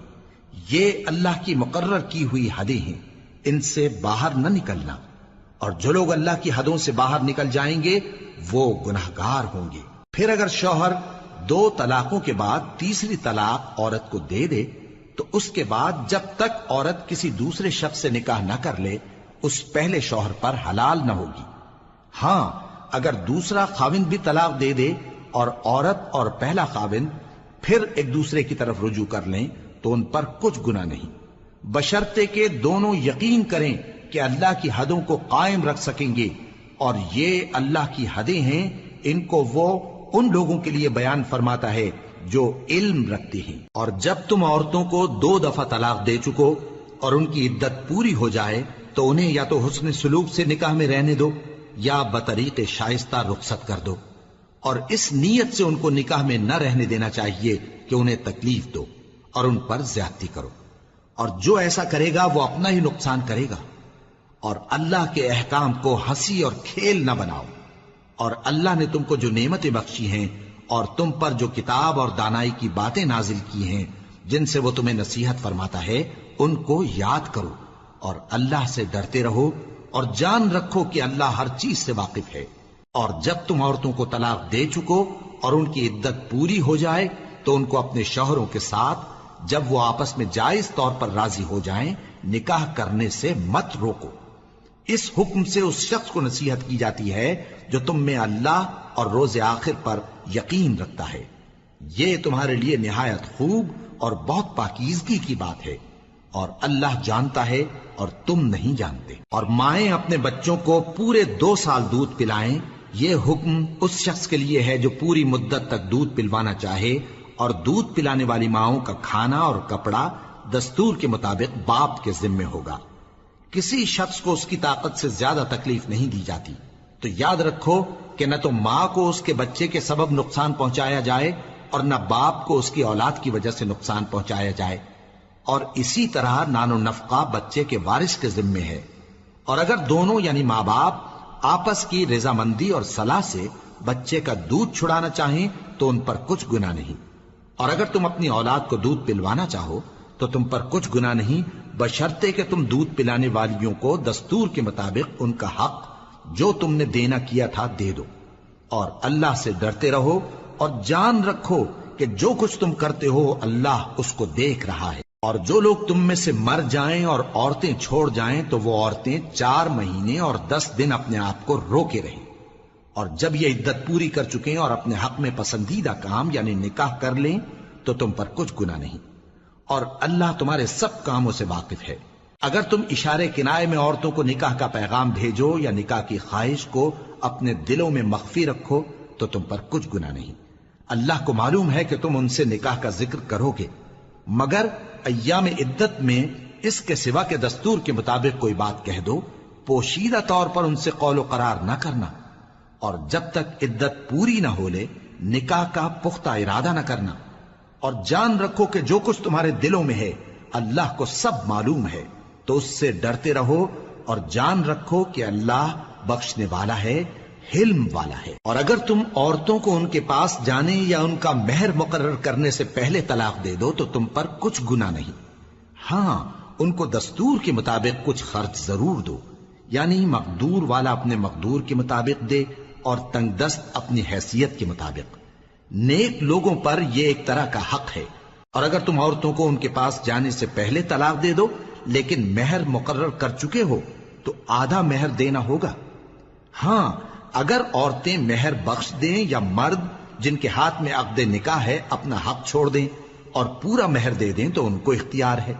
یہ اللہ کی مقرر کی ہوئی حدیں ہیں، ان سے باہر نہ نکلنا، اور جو لوگ اللہ کی حدوں سے باہر نکل جائیں گے وہ گناہگار ہوں گے۔ پھر اگر شوہر 2 طلاقوں کے بعد تیسری طلاق عورت کو دے دے تو اس کے بعد جب تک عورت کسی دوسرے شخص سے نکاح نہ کر لے اس پہلے شوہر پر حلال نہ ہوگی۔ ہاں اگر دوسرا خاوند بھی طلاق دے دے اور عورت اور پہلا خاوند پھر ایک دوسرے کی طرف رجوع کر لیں تو ان پر کچھ گناہ نہیں، بشرطے کہ دونوں یقین کریں کہ اللہ کی حدوں کو قائم رکھ سکیں گے، اور یہ اللہ کی حدیں ہیں، ان کو وہ ان لوگوں کے لیے بیان فرماتا ہے جو علم رکھتے ہیں۔ اور جب تم عورتوں کو 2 دفعہ طلاق دے چکو اور ان کی عدت پوری ہو جائے تو انہیں یا تو حسن سلوک سے نکاح میں رہنے دو یا بطریق شائستہ رخصت کر دو، اور اس نیت سے ان کو نکاح میں نہ رہنے دینا چاہیے کہ انہیں تکلیف دو اور ان پر زیادتی کرو، اور جو ایسا کرے گا وہ اپنا ہی نقصان کرے گا۔ اور اللہ کے احکام کو ہنسی اور کھیل نہ بناؤ، اور اللہ نے تم کو جو نعمتیں بخشی ہیں اور تم پر جو کتاب اور دانائی کی باتیں نازل کی ہیں جن سے وہ تمہیں نصیحت فرماتا ہے ان کو یاد کرو، اور اللہ سے ڈرتے رہو، اور جان رکھو کہ اللہ ہر چیز سے واقف ہے۔ اور جب تم عورتوں کو طلاق دے چکو اور ان کی عدت پوری ہو جائے تو ان کو اپنے شوہروں کے ساتھ جب وہ آپس میں جائز طور پر راضی ہو جائیں نکاح کرنے سے مت روکو۔ اس حکم سے اس شخص کو نصیحت کی جاتی ہے جو تم میں اللہ اور روز آخر پر یقین رکھتا ہے۔ یہ تمہارے لیے نہایت خوب اور بہت پاکیزگی کی بات ہے، اور اللہ جانتا ہے اور تم نہیں جانتے۔ اور مائیں اپنے بچوں کو پورے 2 سال دودھ پلائیں یہ حکم اس شخص کے لیے ہے جو پوری مدت تک دودھ پلوانا چاہے، اور دودھ پلانے والی ماؤں کا کھانا اور کپڑا دستور کے مطابق باپ کے ذمے ہوگا۔ کسی شخص کو اس کی طاقت سے زیادہ تکلیف نہیں دی جاتی، تو یاد رکھو کہ نہ تو ماں کو اس کے بچے کے سبب نقصان پہنچایا جائے اور نہ باپ کو اس کی اولاد کی وجہ سے نقصان پہنچایا جائے، اور اسی طرح نان و نفقہ بچے کے وارث کے ذمے ہے۔ اور اگر دونوں یعنی ماں باپ آپس کی رضامندی اور صلاح سے بچے کا دودھ چھڑانا چاہیں تو ان پر کچھ گناہ نہیں، اور اگر تم اپنی اولاد کو دودھ پلوانا چاہو تو تم پر کچھ گناہ نہیں، بشرطے کہ تم دودھ پلانے والیوں کو دستور کے مطابق ان کا حق جو تم نے دینا کیا تھا دے دو، اور اللہ سے ڈرتے رہو اور جان رکھو کہ جو کچھ تم کرتے ہو اللہ اس کو دیکھ رہا ہے۔ اور جو لوگ تم میں سے مر جائیں اور عورتیں چھوڑ جائیں تو وہ عورتیں 4 مہینے اور 10 دن اپنے آپ کو روکے رہیں، اور جب یہ عدت پوری کر چکیں اور اپنے حق میں پسندیدہ کام یعنی نکاح کر لیں تو تم پر کچھ گناہ نہیں، اور اللہ تمہارے سب کاموں سے واقف ہے۔ اگر تم اشارے کنائے میں عورتوں کو نکاح کا پیغام بھیجو یا نکاح کی خواہش کو اپنے دلوں میں مخفی رکھو تو تم پر کچھ گناہ نہیں۔ اللہ کو معلوم ہے کہ تم ان سے نکاح کا ذکر کرو گے، مگر ایام عدت میں اس کے سوا کے دستور کے مطابق کوئی بات کہہ دو، پوشیدہ طور پر ان سے قول و قرار نہ کرنا، اور جب تک عدت پوری نہ ہو لے نکاح کا پختہ ارادہ نہ کرنا، اور جان رکھو کہ جو کچھ تمہارے دلوں میں ہے اللہ کو سب معلوم ہے، تو اس سے ڈرتے رہو اور جان رکھو کہ اللہ بخشنے والا ہے، حلم والا ہے۔ اور اگر تم عورتوں کو ان کے پاس جانے یا ان کا مہر مقرر کرنے سے پہلے طلاق دے دو تو تم پر کچھ گناہ نہیں، ہاں ان کو دستور کے مطابق کچھ خرچ ضرور دو، یعنی مقدور والا اپنے مقدور کے مطابق دے اور تنگ دست اپنی حیثیت کے مطابق۔ نیک لوگوں پر یہ ایک طرح کا حق ہے۔ اور اگر تم عورتوں کو ان کے پاس جانے سے پہلے طلاق دے دو لیکن مہر مقرر کر چکے ہو تو آدھا مہر دینا ہوگا۔ ہاں اگر عورتیں مہر بخش دیں یا مرد جن کے ہاتھ میں عقد نکاح ہے اپنا حق چھوڑ دیں اور پورا مہر دے دیں تو ان کو اختیار ہے۔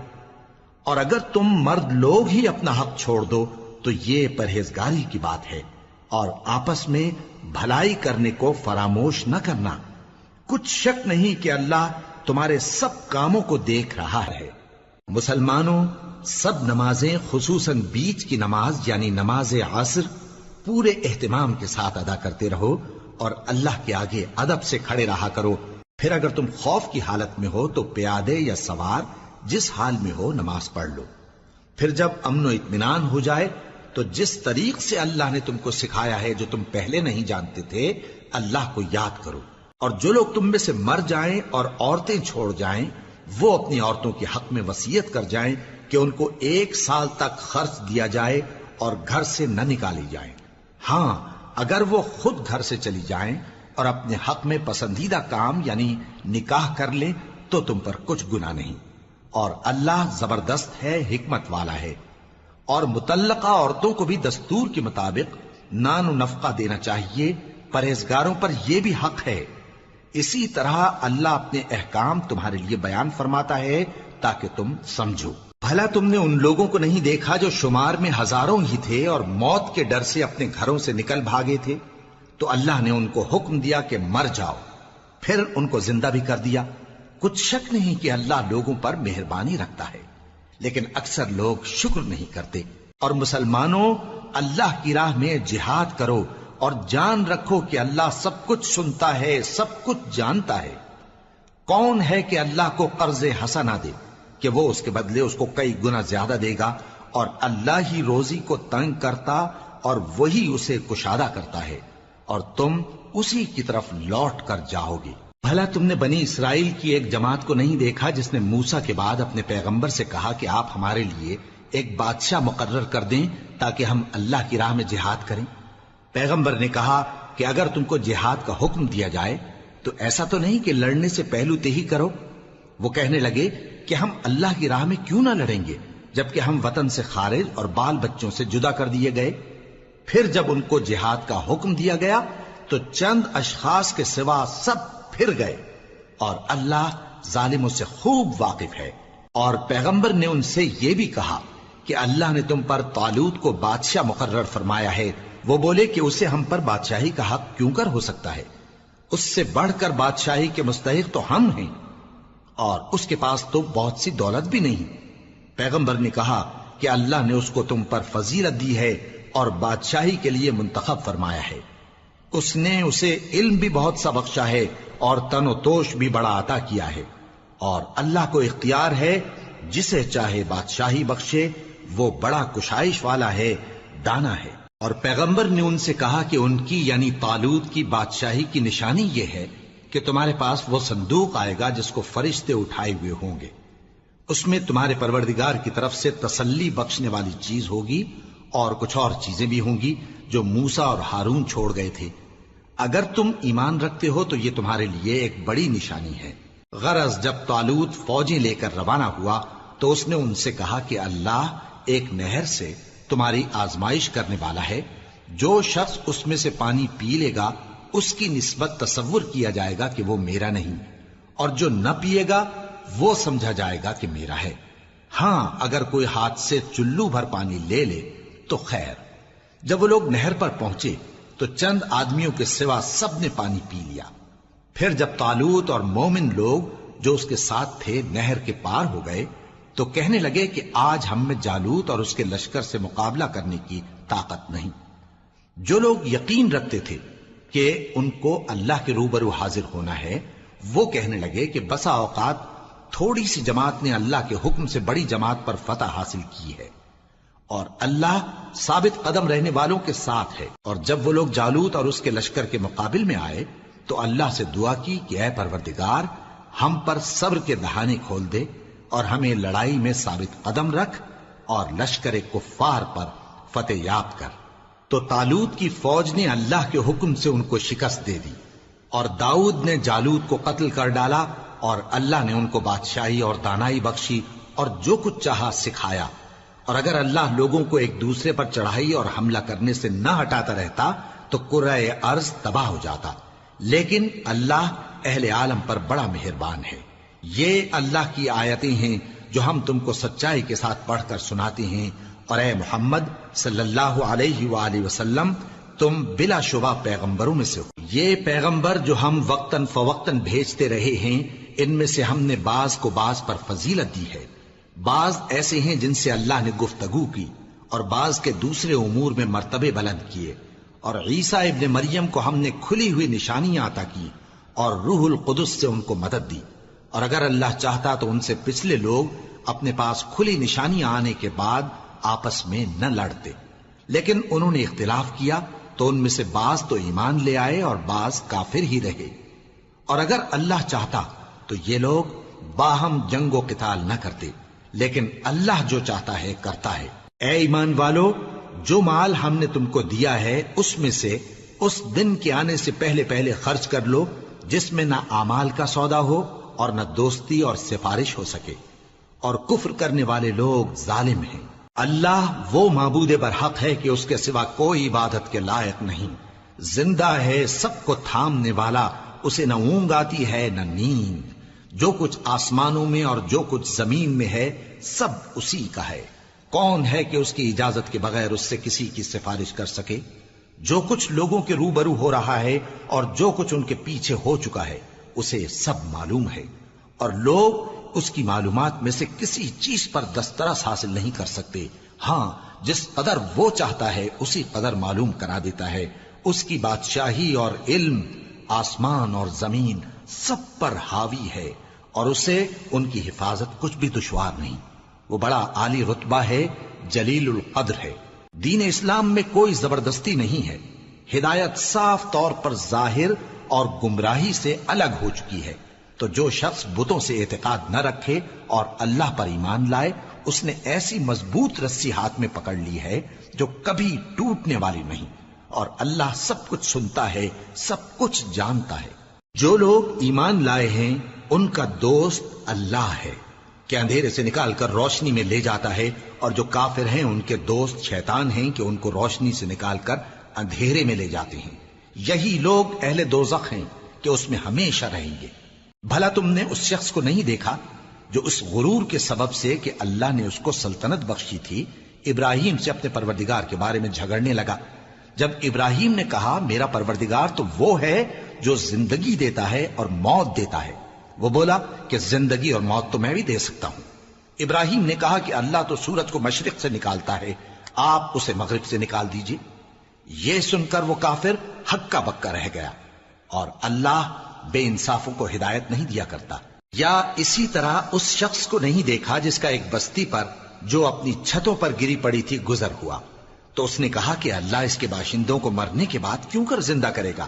اور اگر تم مرد لوگ ہی اپنا حق چھوڑ دو تو یہ پرہیزگاری کی بات ہے، اور آپس میں بھلائی کرنے کو فراموش نہ کرنا۔ کچھ شک نہیں کہ اللہ تمہارے سب کاموں کو دیکھ رہا ہے۔ مسلمانوں، سب نمازیں خصوصاً بیچ کی نماز یعنی نماز عصر پورے اہتمام کے ساتھ ادا کرتے رہو اور اللہ کے آگے ادب سے کھڑے رہا کرو۔ پھر اگر تم خوف کی حالت میں ہو تو پیادے یا سوار جس حال میں ہو نماز پڑھ لو۔ پھر جب امن و اطمینان ہو جائے تو جس طریق سے اللہ نے تم کو سکھایا ہے جو تم پہلے نہیں جانتے تھے اللہ کو یاد کرو۔ اور جو لوگ تم میں سے مر جائیں اور عورتیں چھوڑ جائیں وہ اپنی عورتوں کے حق میں وصیت کر جائیں کہ ان کو 1 سال تک خرچ دیا جائے اور گھر سے نہ نکالی جائیں۔ ہاں اگر وہ خود گھر سے چلی جائیں اور اپنے حق میں پسندیدہ کام یعنی نکاح کر لیں تو تم پر کچھ گناہ نہیں، اور اللہ زبردست ہے، حکمت والا ہے۔ اور مطلقہ عورتوں کو بھی دستور کے مطابق نان و نفقہ دینا چاہیے، پرہیزگاروں پر یہ بھی حق ہے۔ اسی طرح اللہ اپنے احکام تمہارے لیے بیان فرماتا ہے تاکہ تم سمجھو۔ بھلا تم نے ان لوگوں کو نہیں دیکھا جو شمار میں ہزاروں ہی تھے اور موت کے ڈر سے اپنے گھروں سے نکل بھاگے تھے؟ تو اللہ نے ان کو حکم دیا کہ مر جاؤ، پھر ان کو زندہ بھی کر دیا۔ کچھ شک نہیں کہ اللہ لوگوں پر مہربانی رکھتا ہے، لیکن اکثر لوگ شکر نہیں کرتے۔ اور مسلمانوں، اللہ کی راہ میں جہاد کرو اور جان رکھو کہ اللہ سب کچھ سنتا ہے، سب کچھ جانتا ہے۔ کون ہے کہ اللہ کو قرض حسنہ دے کہ وہ اس کے بدلے اس کو کئی گنا زیادہ دے گا؟ اور اللہ ہی روزی کو تنگ کرتا اور وہی اسے کشادہ کرتا ہے، اور تم اسی کی طرف لوٹ کر جاؤ گے۔ بھلا تم نے بنی اسرائیل کی ایک جماعت کو نہیں دیکھا جس نے موسیٰ کے بعد اپنے پیغمبر سے کہا کہ آپ ہمارے لیے ایک بادشاہ مقرر کر دیں تاکہ ہم اللہ کی راہ میں جہاد کریں؟ پیغمبر نے کہا کہ اگر تم کو جہاد کا حکم دیا جائے تو ایسا تو نہیں کہ لڑنے سے پہلو تہی کرو۔ وہ کہنے لگے کہ ہم اللہ کی راہ میں کیوں نہ لڑیں گے جبکہ ہم وطن سے خارج اور بال بچوں سے جدا کر دیے گئے۔ پھر جب ان کو جہاد کا حکم دیا گیا تو چند اشخاص کے سوا سب پھر گئے، اور اللہ ظالموں سے خوب واقف ہے۔ اور پیغمبر نے ان سے یہ بھی کہا کہ اللہ نے تم پر طالوت کو بادشاہ مقرر فرمایا ہے، وہ بولے کہ اسے ہم پر بادشاہی کا حق کیوں کر ہو سکتا ہے؟ اس سے بڑھ کر بادشاہی کے مستحق تو ہم ہیں، اور اس کے پاس تو بہت سی دولت بھی نہیں۔ پیغمبر نے کہا کہ اللہ نے اس کو تم پر فضیلت دی ہے اور بادشاہی کے لیے منتخب فرمایا ہے۔ اس نے اسے علم بھی بہت سا بخشا ہے اور تن و توش بھی بڑا عطا کیا ہے، اور اللہ کو اختیار ہے جسے چاہے بادشاہی بخشے، وہ بڑا کشائش والا ہے، دانا ہے۔ اور پیغمبر نے ان سے کہا کہ ان کی یعنی طالوت کی بادشاہی کی نشانی یہ ہے کہ تمہارے پاس وہ صندوق آئے گا جس کو فرشتے اٹھائے ہوئے ہوں گے، اس میں تمہارے پروردگار کی طرف سے تسلی بخشنے والی چیز ہوگی اور کچھ اور چیزیں بھی ہوں گی جو موسیٰ اور ہارون چھوڑ گئے تھے۔ اگر تم ایمان رکھتے ہو تو یہ تمہارے لیے ایک بڑی نشانی ہے۔ غرض جب طالوت فوجیں لے کر روانہ ہوا تو اس نے ان سے کہا کہ اللہ ایک نہر سے تمہاری آزمائش کرنے والا ہے، جو شخص اس میں سے پانی پی لے گا اس کی نسبت تصور کیا جائے گا کہ وہ میرا نہیں، اور جو نہ پیے گا وہ سمجھا جائے گا کہ میرا ہے۔ ہاں اگر کوئی ہاتھ سے چلو بھر پانی لے لے تو خیر۔ جب وہ لوگ نہر پر پہنچے تو چند آدمیوں کے سوا سب نے پانی پی لیا۔ پھر جب طالوت اور مومن لوگ جو اس کے ساتھ تھے نہر کے پار ہو گئے تو کہنے لگے کہ آج ہم میں جالوت اور اس کے لشکر سے مقابلہ کرنے کی طاقت نہیں۔ جو لوگ یقین رکھتے تھے کہ ان کو اللہ کے روبرو حاضر ہونا ہے، وہ کہنے لگے کہ بسا اوقات تھوڑی سی جماعت نے اللہ کے حکم سے بڑی جماعت پر فتح حاصل کی ہے، اور اللہ ثابت قدم رہنے والوں کے ساتھ ہے۔ اور جب وہ لوگ جالوت اور اس کے لشکر کے مقابل میں آئے تو اللہ سے دعا کی کہ اے پروردگار، ہم پر صبر کے دہانے کھول دے اور ہمیں لڑائی میں ثابت قدم رکھ اور لشکر کفار پر فتح یاب کر۔ تو طالوت کی فوج نے اللہ کے حکم سے ان کو شکست دے دی، اور داؤد نے جالوت کو قتل کر ڈالا، اور اللہ نے ان کو بادشاہی اور دانائی بخشی اور جو کچھ چاہا سکھایا۔ اور اگر اللہ لوگوں کو ایک دوسرے پر چڑھائی اور حملہ کرنے سے نہ ہٹاتا رہتا تو کرۂ ارض تباہ ہو جاتا، لیکن اللہ اہل عالم پر بڑا مہربان ہے۔ یہ اللہ کی آیتیں ہیں جو ہم تم کو سچائی کے ساتھ پڑھ کر سناتے ہیں، اور اے محمد صلی اللہ علیہ وآلہ وسلم تم بلا شبہ پیغمبروں میں سے ہو۔ یہ پیغمبر جو ہم وقتاً فوقتاً بھیجتے رہے ہیں، ان میں سے ہم نے بعض کو بعض پر فضیلت دی ہے۔ بعض ایسے ہیں جن سے اللہ نے گفتگو کی، اور بعض کے دوسرے امور میں مرتبے بلند کیے۔ اور عیسیٰ ابن مریم کو ہم نے کھلی ہوئی نشانیاں عطا کی اور روح القدس سے ان کو مدد دی، اور اگر اللہ چاہتا تو ان سے پچھلے لوگ اپنے پاس کھلی نشانیاں آنے کے بعد آپس میں نہ لڑتے، لیکن انہوں نے اختلاف کیا تو ان میں سے بعض تو ایمان لے آئے اور بعض کافر ہی رہے۔ اور اگر اللہ چاہتا تو یہ لوگ باہم جنگ و قتال نہ کرتے، لیکن اللہ جو چاہتا ہے کرتا ہے۔ اے ایمان والو، جو مال ہم نے تم کو دیا ہے اس میں سے اس دن کے آنے سے پہلے پہلے خرچ کر لو جس میں نہ اعمال کا سودا ہو اور نہ دوستی اور سفارش ہو سکے، اور کفر کرنے والے لوگ ظالم ہیں۔ اللہ وہ معبود برحق ہے کہ اس کے سوا کوئی عبادت کے لائق نہیں، زندہ ہے، سب کو تھامنے والا، اسے نہ اونگ آتی ہے نہ نیند۔ جو کچھ آسمانوں میں اور جو کچھ زمین میں ہے سب اسی کا ہے۔ کون ہے کہ اس کی اجازت کے بغیر اس سے کسی کی سفارش کر سکے؟ جو کچھ لوگوں کے روبرو ہو رہا ہے اور جو کچھ ان کے پیچھے ہو چکا ہے اسے سب معلوم ہے، اور لوگ اس کی معلومات میں سے کسی چیز پر دسترس حاصل نہیں کر سکتے۔ ہاں جس قدر وہ چاہتا ہے اسی قدر معلوم کرا دیتا ہے۔ اس کی بادشاہی اور علم آسمان اور زمین سب پر حاوی ہے، اور اسے ان کی حفاظت کچھ بھی دشوار نہیں۔ وہ بڑا عالی رتبہ ہے، جلیل القدر ہے۔ دین اسلام میں کوئی زبردستی نہیں ہے، ہدایت صاف طور پر ظاہر اور گمراہی سے الگ ہو چکی ہے۔ تو جو شخص بتوں سے اعتقاد نہ رکھے اور اللہ پر ایمان لائے، اس نے ایسی مضبوط رسی ہاتھ میں پکڑ لی ہے جو کبھی ٹوٹنے والی نہیں، اور اللہ سب کچھ سنتا ہے، سب کچھ جانتا ہے۔ جو لوگ ایمان لائے ہیں ان کا دوست اللہ ہے کہ اندھیرے سے نکال کر روشنی میں لے جاتا ہے، اور جو کافر ہیں ان کے دوست شیطان ہیں کہ ان کو روشنی سے نکال کر اندھیرے میں لے جاتے ہیں۔ یہی لوگ اہل دوزخ ہیں کہ اس میں ہمیشہ رہیں گے۔ بھلا تم نے اس شخص کو نہیں دیکھا جو اس غرور کے سبب سے کہ اللہ نے اس کو سلطنت بخشی تھی ابراہیم سے اپنے پروردگار کے بارے میں جھگڑنے لگا، جب ابراہیم نے کہا میرا پروردگار تو وہ ہے جو زندگی دیتا ہے اور موت دیتا ہے، وہ بولا کہ زندگی اور موت تو میں بھی دے سکتا ہوں۔ ابراہیم نے کہا کہ اللہ تو سورج کو مشرق سے نکالتا ہے، آپ اسے مغرب سے نکال دیجئے۔ یہ سن کر وہ کافر ہکا بکا رہ گیا، اور اللہ بے انصافوں کو ہدایت نہیں دیا کرتا۔ یا اسی طرح اس شخص کو نہیں دیکھا جس کا ایک بستی پر جو اپنی چھتوں پر گری پڑی تھی گزر ہوا، تو اس نے کہا کہ اللہ اس کے باشندوں کو مرنے کے بعد کیوں کر زندہ کرے گا؟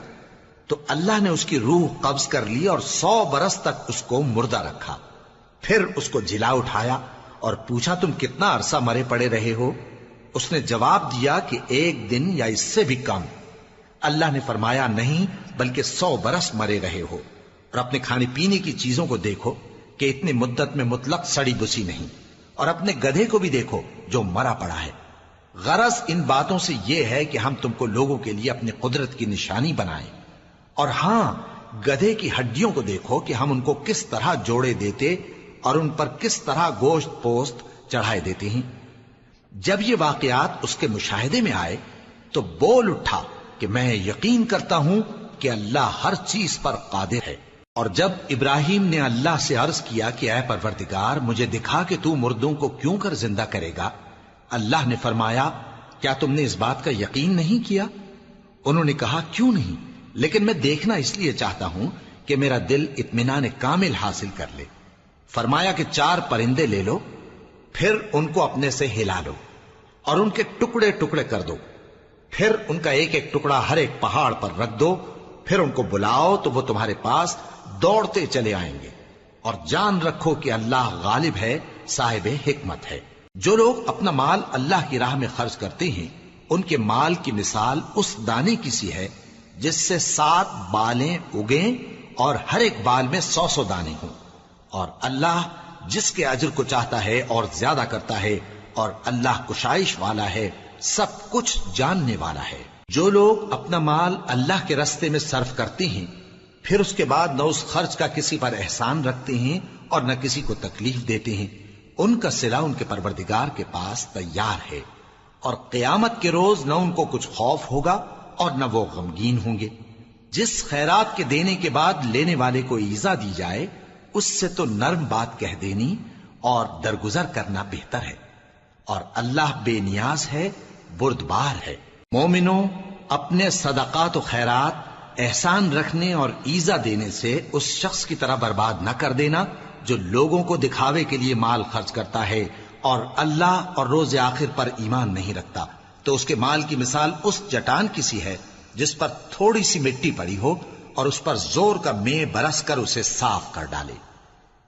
تو اللہ نے اس کی روح قبض کر لی اور 100 برس تک اس کو مردہ رکھا، پھر اس کو جلا اٹھایا اور پوچھا تم کتنا عرصہ مرے پڑے رہے ہو؟ اس نے جواب دیا کہ 1 دن یا اس سے بھی کم۔ اللہ نے فرمایا نہیں بلکہ 100 برس مرے رہے ہو، اور اپنے کھانے پینے کی چیزوں کو دیکھو کہ اتنی مدت میں مطلق سڑی بسی نہیں، اور اپنے گدھے کو بھی دیکھو جو مرا پڑا ہے۔ غرض ان باتوں سے یہ ہے کہ ہم تم کو لوگوں کے لیے اپنی قدرت کی نشانی بنائیں، اور ہاں گدھے کی ہڈیوں کو دیکھو کہ ہم ان کو کس طرح جوڑے دیتے اور ان پر کس طرح گوشت پوست چڑھائے دیتے ہیں۔ جب یہ واقعات اس کے مشاہدے میں آئے تو بول اٹھا کہ میں یقین کرتا ہوں کہ اللہ ہر چیز پر قادر ہے۔ اور جب ابراہیم نے اللہ سے عرض کیا کہ اے پروردگار مجھے دکھا کہ تو مردوں کو کیوں کر زندہ کرے گا، اللہ نے فرمایا کیا تم نے اس بات کا یقین نہیں کیا؟ انہوں نے کہا کیوں نہیں، لیکن میں دیکھنا اس لیے چاہتا ہوں کہ میرا دل اطمینان کامل حاصل کر لے۔ فرمایا کہ 4 پرندے لے لو، پھر ان کو اپنے سے ہلا لو اور ان کے ٹکڑے ٹکڑے کر دو، پھر ان کا ایک ایک ٹکڑا ہر ایک پہاڑ پر رکھ دو، پھر ان کو بلاؤ تو وہ تمہارے پاس دوڑتے چلے آئیں گے، اور جان رکھو کہ اللہ غالب ہے، صاحب حکمت ہے۔ جو لوگ اپنا مال اللہ کی راہ میں خرچ کرتے ہیں ان کے مال کی مثال اس دانے کی سی ہے جس سے 7 بالیں اگیں اور ہر ایک بال میں 100 دانے ہوں، اور اللہ جس کے اجر کو چاہتا ہے اور زیادہ کرتا ہے، اور اللہ کشائش والا ہے، سب کچھ جاننے والا ہے۔ جو لوگ اپنا مال اللہ کے راستے میں صرف کرتے ہیں پھر اس کے بعد نہ اس خرچ کا کسی پر احسان رکھتے ہیں اور نہ کسی کو تکلیف دیتے ہیں، ان کا صلہ ان کے پروردگار کے پاس تیار ہے، اور قیامت کے روز نہ ان کو کچھ خوف ہوگا اور نہ وہ غمگین ہوں گے۔ جس خیرات کے دینے کے بعد لینے والے کو ایذا دی جائے اس سے تو نرم بات کہہ دینی اور درگزر کرنا بہتر ہے، اور اللہ بے نیاز ہے، بردبار ہے۔ مومنوں، اپنے صدقات و خیرات احسان رکھنے اور ایذا دینے سے اس شخص کی طرح برباد نہ کر دینا جو لوگوں کو دکھاوے کے لیے مال خرچ کرتا ہے اور اللہ اور روز آخر پر ایمان نہیں رکھتا، تو اس کے مال کی مثال اس چٹان کی سی ہے جس پر تھوڑی سی مٹی پڑی ہو اور اس پر زور کا مے برس کر اسے صاف کر ڈالے۔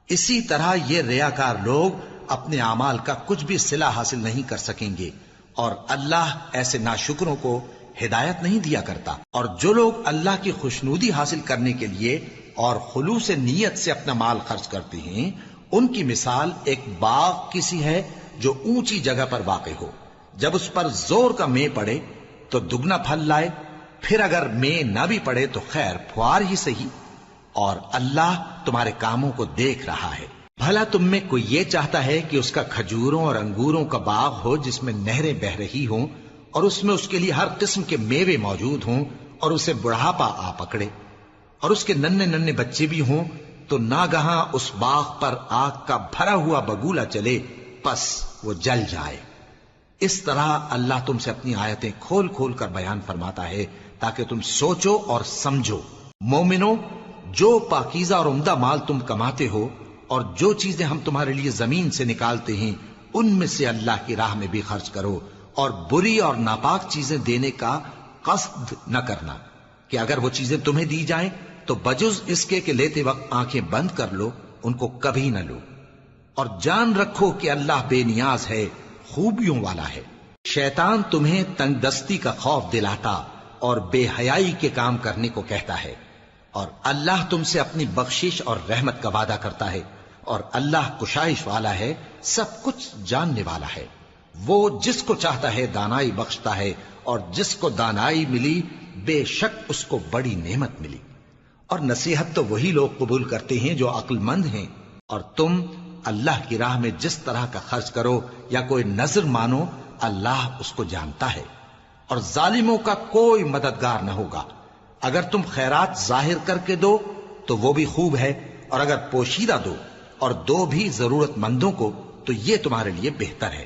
اسی طرح یہ ریاکار لوگ اپنے اعمال کا کچھ بھی صلہ حاصل نہیں کر سکیں گے، اور اللہ ایسے ناشکروں کو ہدایت نہیں دیا کرتا۔ اور جو لوگ اللہ کی خوشنودی حاصل کرنے کے لیے اور خلوص نیت سے اپنا مال خرچ کرتے ہیں ان کی مثال ایک باغ کی سی ہے جو اونچی جگہ پر واقع ہو، جب اس پر زور کا مے پڑے تو دگنا پھل لائے، پھر اگر مے نہ بھی پڑے تو خیر پھوار ہی صحیح، اور اللہ تمہارے کاموں کو دیکھ رہا ہے۔ بھلا تم میں کوئی یہ چاہتا ہے کہ اس کا کھجوروں اور انگوروں کا باغ ہو جس میں نہریں بہ رہی ہوں اور اس میں اس کے لیے ہر قسم کے میوے موجود ہوں، اور اسے بڑھاپا آ پکڑے اور اس کے ننھے ننھے بچے بھی ہوں، تو ناگہاں اس باغ پر آگ کا بھرا ہوا بگولا چلے، پس وہ جل جائے۔ اس طرح اللہ تم سے اپنی آیتیں کھول کھول کر بیان فرماتا ہے تاکہ تم سوچو اور سمجھو۔ مومنو، جو پاکیزہ اور عمدہ مال تم کماتے ہو اور جو چیزیں ہم تمہارے لیے زمین سے نکالتے ہیں ان میں سے اللہ کی راہ میں بھی خرچ کرو، اور بری اور ناپاک چیزیں دینے کا قصد نہ کرنا کہ اگر وہ چیزیں تمہیں دی جائیں تو بجز اس کے کہ لیتے وقت آنکھیں بند کر لو، ان کو کبھی نہ لو، اور جان رکھو کہ اللہ بے نیاز ہے، خوبیوں والا ہے۔ شیطان تمہیں تنگ دستی کا خوف دلاتا اور بے حیائی کے کام کرنے کو کہتا ہے، اور اللہ تم سے اپنی بخشش اور رحمت کا وعدہ کرتا ہے، اور اللہ کشائش والا ہے، سب کچھ جاننے والا ہے۔ وہ جس کو چاہتا ہے دانائی بخشتا ہے، اور جس کو دانائی ملی بے شک اس کو بڑی نعمت ملی۔ اور نصیحت تو وہی لوگ قبول کرتے ہیں جو عقل مند ہیں، اور تم اللہ کی راہ میں جس طرح کا خرچ کرو یا کوئی نظر مانو اللہ اس کو جانتا ہے۔ اور ظالموں کا کوئی مددگار نہ ہوگا۔ اگر تم خیرات ظاہر کر کے دو تو وہ بھی خوب ہے، اور اگر پوشیدہ دو اور دو بھی ضرورت مندوں کو تو یہ تمہارے لیے بہتر ہے،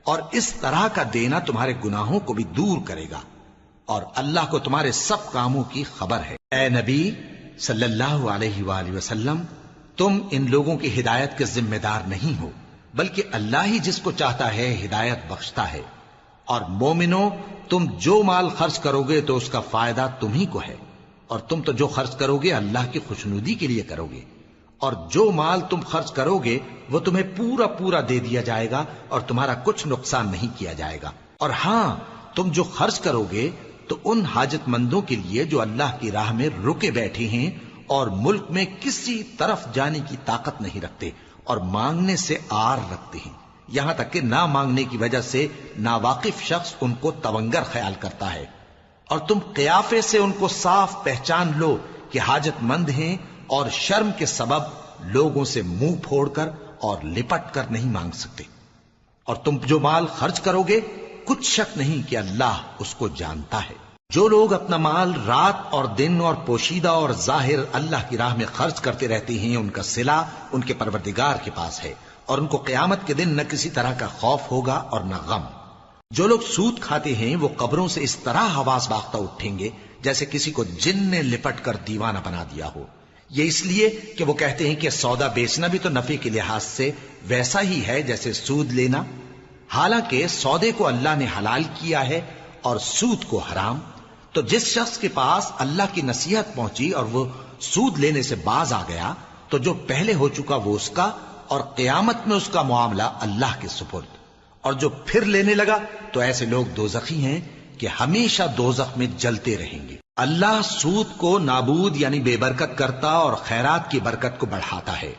اور اس طرح کا دینا تمہارے گناہوں کو بھی دور کرے گا، اور اللہ کو تمہارے سب کاموں کی خبر ہے۔ اے نبی صلی اللہ علیہ وآلہ وسلم، تم ان لوگوں کی ہدایت کے ذمہ دار نہیں ہو، بلکہ اللہ ہی جس کو چاہتا ہے ہدایت بخشتا ہے۔ اور مومنو، تم جو مال خرچ کرو گے تو اس کا فائدہ تمہیں کو ہے، اور تم تو جو خرچ کرو گے اللہ کی خوشنودی کے لیے کرو گے، اور جو مال تم خرچ کرو گے وہ تمہیں پورا پورا دے دیا جائے گا اور تمہارا کچھ نقصان نہیں کیا جائے گا۔ اور ہاں، تم جو خرچ کرو گے تو ان حاجت مندوں کے لیے جو اللہ کی راہ میں رکے بیٹھے ہیں اور ملک میں کسی طرف جانے کی طاقت نہیں رکھتے اور مانگنے سے آر رکھتے ہیں، یہاں تک کہ نہ مانگنے کی وجہ سے ناواقف شخص ان کو تونگر خیال کرتا ہے، اور تم قیافے سے ان کو صاف پہچان لو کہ حاجت مند ہیں، اور شرم کے سبب لوگوں سے منہ پھوڑ کر اور لپٹ کر نہیں مانگ سکتے۔ اور تم جو مال خرچ کرو گے کچھ شک نہیں کہ اللہ اس کو جانتا ہے۔ جو لوگ اپنا مال رات اور دن اور پوشیدہ اور ظاہر اللہ کی راہ میں خرچ کرتے رہتے ہیں، ان کا صلہ ان کے پروردگار کے پاس ہے، اور ان کو قیامت کے دن نہ کسی طرح کا خوف ہوگا اور نہ غم۔ جو لوگ سود کھاتے ہیں وہ قبروں سے اس طرح حواس باختہ اٹھیں گے جیسے کسی کو جن نے لپٹ کر دیوانہ بنا دیا ہو، یہ اس لیے کہ وہ کہتے ہیں کہ سودا بیچنا بھی تو نفع کے لحاظ سے ویسا ہی ہے جیسے سود لینا، حالانکہ سودے کو اللہ نے حلال کیا ہے اور سود کو حرام۔ تو جس شخص کے پاس اللہ کی نصیحت پہنچی اور وہ سود لینے سے باز آ گیا تو جو پہلے ہو چکا وہ اس کا، اور قیامت میں اس کا معاملہ اللہ کے سپرد۔ اور جو پھر لینے لگا تو ایسے لوگ دوزخی ہیں کہ ہمیشہ دوزخ میں جلتے رہیں گے۔ اللہ سود کو نابود یعنی بے برکت کرتا اور خیرات کی برکت کو بڑھاتا ہے،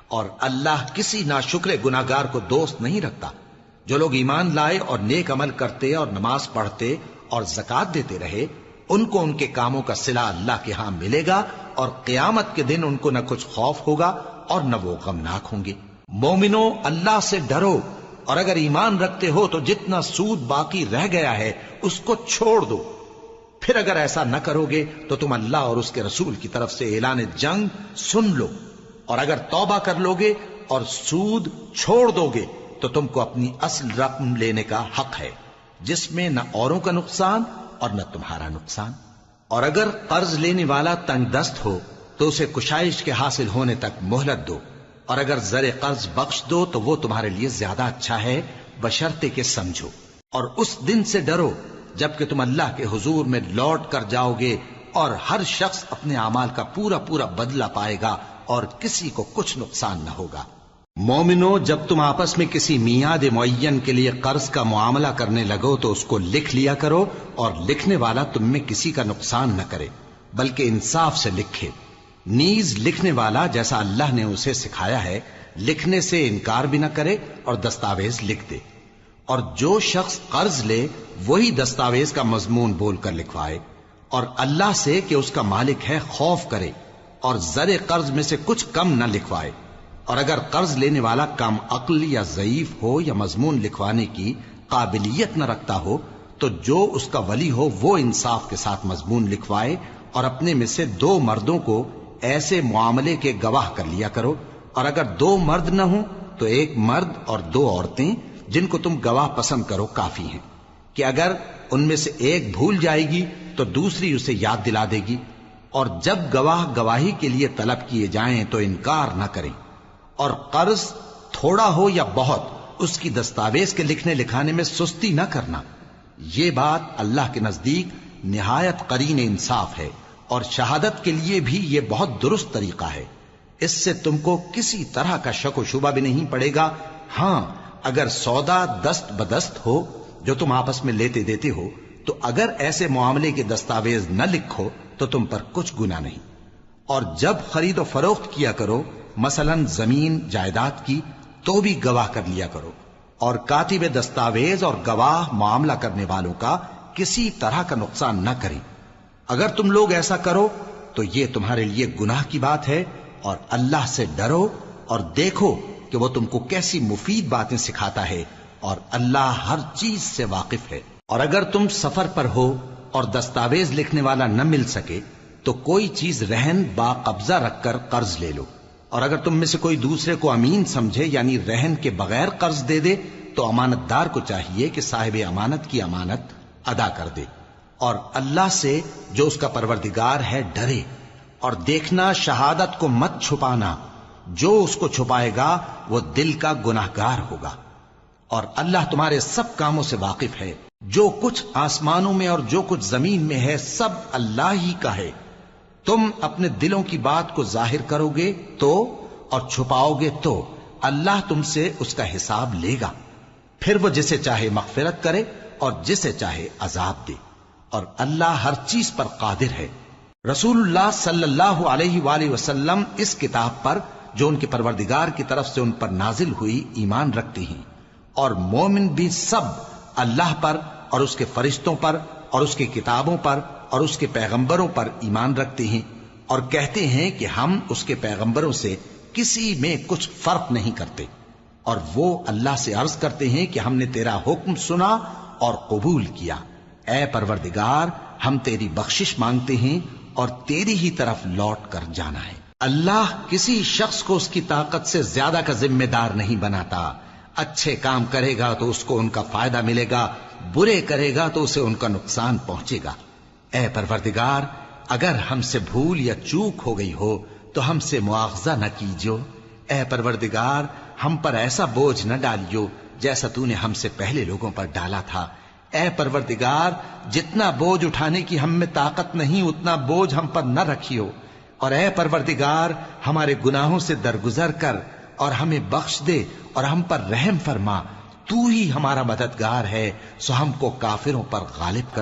اور اللہ کسی ناشکر گناہگار کو دوست نہیں رکھتا۔ جو لوگ ایمان لائے اور نیک عمل کرتے اور نماز پڑھتے اور زکوٰۃ دیتے رہے، ان کو ان کے کاموں کا صلہ اللہ کے ہاں ملے گا، اور قیامت کے دن ان کو نہ کچھ خوف ہوگا اور نہ وہ غمناک ہوں گے۔ مومنو، اللہ سے ڈرو، اور اگر ایمان رکھتے ہو تو جتنا سود باقی رہ گیا ہے اس کو چھوڑ دو۔ پھر اگر ایسا نہ کرو گے تو تم اللہ اور اس کے رسول کی طرف سے اعلان جنگ سن لو، اور اگر توبہ کر لو گے اور سود چھوڑ دو گے تو تم کو اپنی اصل رقم لینے کا حق ہے، جس میں نہ اوروں کا نقصان اور نہ تمہارا نقصان۔ اور اگر قرض لینے والا تنگ دست ہو تو اسے کشائش کے حاصل ہونے تک مہلت دو، اور اگر زر قرض بخش دو تو وہ تمہارے لیے زیادہ اچھا ہے، بشرطے کہ سمجھو۔ اور اس دن سے ڈرو جبکہ تم اللہ کے حضور میں لوٹ کر جاؤ گے، اور ہر شخص اپنے اعمال کا پورا پورا بدلہ پائے گا اور کسی کو کچھ نقصان نہ ہوگا۔ مومنو، جب تم آپس میں کسی میعاد معین کے لیے قرض کا معاملہ کرنے لگو تو اس کو لکھ لیا کرو، اور لکھنے والا تم میں کسی کا نقصان نہ کرے بلکہ انصاف سے لکھے۔ نیز لکھنے والا جیسا اللہ نے اسے سکھایا ہے لکھنے سے انکار بھی نہ کرے اور دستاویز لکھ دے، اور جو شخص قرض لے وہی دستاویز کا مضمون بول کر لکھوائے، اور اللہ سے کہ اس کا مالک ہے خوف کرے، اور زر قرض میں سے کچھ کم نہ لکھوائے۔ اور اگر قرض لینے والا کم عقل یا ضعیف ہو یا مضمون لکھوانے کی قابلیت نہ رکھتا ہو تو جو اس کا ولی ہو وہ انصاف کے ساتھ مضمون لکھوائے، اور اپنے میں سے 2 مردوں کو ایسے معاملے کے گواہ کر لیا کرو، اور اگر 2 مرد نہ ہوں تو 1 مرد اور 2 عورتیں جن کو تم گواہ پسند کرو کافی ہیں، کہ اگر ان میں سے ایک بھول جائے گی تو دوسری اسے یاد دلا دے گی، اور جب گواہ گواہی کے لیے طلب کیے جائیں تو انکار نہ کریں۔ اور قرض تھوڑا ہو یا بہت اس کی دستاویز کے لکھنے لکھانے میں سستی نہ کرنا، یہ بات اللہ کے نزدیک نہایت قرین انصاف ہے، اور شہادت کے لیے بھی یہ بہت درست طریقہ ہے۔ اس سے تم کو کسی طرح کا شک و شبہ بھی نہیں پڑے گا۔ ہاں، اگر سودا دست بدست ہو جو تم آپس میں لیتے دیتے ہو تو اگر ایسے معاملے کے دستاویز نہ لکھو تو تم پر کچھ گناہ نہیں۔ اور جب خرید و فروخت کیا کرو، مثلا زمین جائیداد کی، تو بھی گواہ کر لیا کرو، اور کاتب دستاویز اور گواہ معاملہ کرنے والوں کا کسی طرح کا نقصان نہ کریں۔ اگر تم لوگ ایسا کرو تو یہ تمہارے لیے گناہ کی بات ہے، اور اللہ سے ڈرو اور دیکھو کہ وہ تم کو کیسی مفید باتیں سکھاتا ہے، اور اللہ ہر چیز سے واقف ہے۔ اور اگر تم سفر پر ہو اور دستاویز لکھنے والا نہ مل سکے تو کوئی چیز رہن با قبضہ رکھ کر قرض لے لو، اور اگر تم میں سے کوئی دوسرے کو امین سمجھے یعنی رہن کے بغیر قرض دے دے تو امانت دار کو چاہیے کہ صاحب امانت کی امانت ادا کر دے، اور اللہ سے جو اس کا پروردگار ہے ڈرے، اور دیکھنا شہادت کو مت چھپانا، جو اس کو چھپائے گا وہ دل کا گناہگار ہوگا، اور اللہ تمہارے سب کاموں سے واقف ہے، جو کچھ آسمانوں میں اور جو کچھ زمین میں ہے سب اللہ ہی کا ہے۔ تم اپنے دلوں کی بات کو ظاہر کرو گے تو اور چھپاؤ گے تو اللہ تم سے اس کا حساب لے گا، پھر وہ جسے چاہے مغفرت کرے اور جسے چاہے عذاب دے، اور اللہ ہر چیز پر قادر ہے۔ رسول اللہ صلی اللہ علیہ وآلہ وسلم اس کتاب پر جو ان کے پروردگار کی طرف سے ان پر نازل ہوئی ایمان رکھتی ہیں، اور مومن بھی سب اللہ پر اور اس کے فرشتوں پر اور اس کی کتابوں پر اور اس کے پیغمبروں پر ایمان رکھتے ہیں، اور کہتے ہیں کہ ہم اس کے پیغمبروں سے کسی میں کچھ فرق نہیں کرتے، اور وہ اللہ سے عرض کرتے ہیں کہ ہم نے تیرا حکم سنا اور قبول کیا، اے پروردگار ہم تیری بخشش مانگتے ہیں اور تیری ہی طرف لوٹ کر جانا ہے۔ اللہ کسی شخص کو اس کی طاقت سے زیادہ کا ذمہ دار نہیں بناتا، اچھے کام کرے گا تو اس کو ان کا فائدہ ملے گا، برے کرے گا تو اسے ان کا نقصان پہنچے گا۔ اے پروردگار اگر ہم سے بھول یا چوک ہو گئی ہو تو ہم سے مواخذہ نہ کیجو، اے پروردگار ہم پر ایسا بوجھ نہ ڈالیو جیسا تو نے ہم سے پہلے لوگوں پر ڈالا تھا، اے پروردگار جتنا بوجھ اٹھانے کی ہم میں طاقت نہیں اتنا بوجھ ہم پر نہ رکھیو، اور اے پروردگار ہمارے گناہوں سے درگزر کر اور ہمیں بخش دے اور ہم پر رحم فرما، تو ہی ہمارا مددگار ہے، سو ہم کو کافروں پر غالب کر۔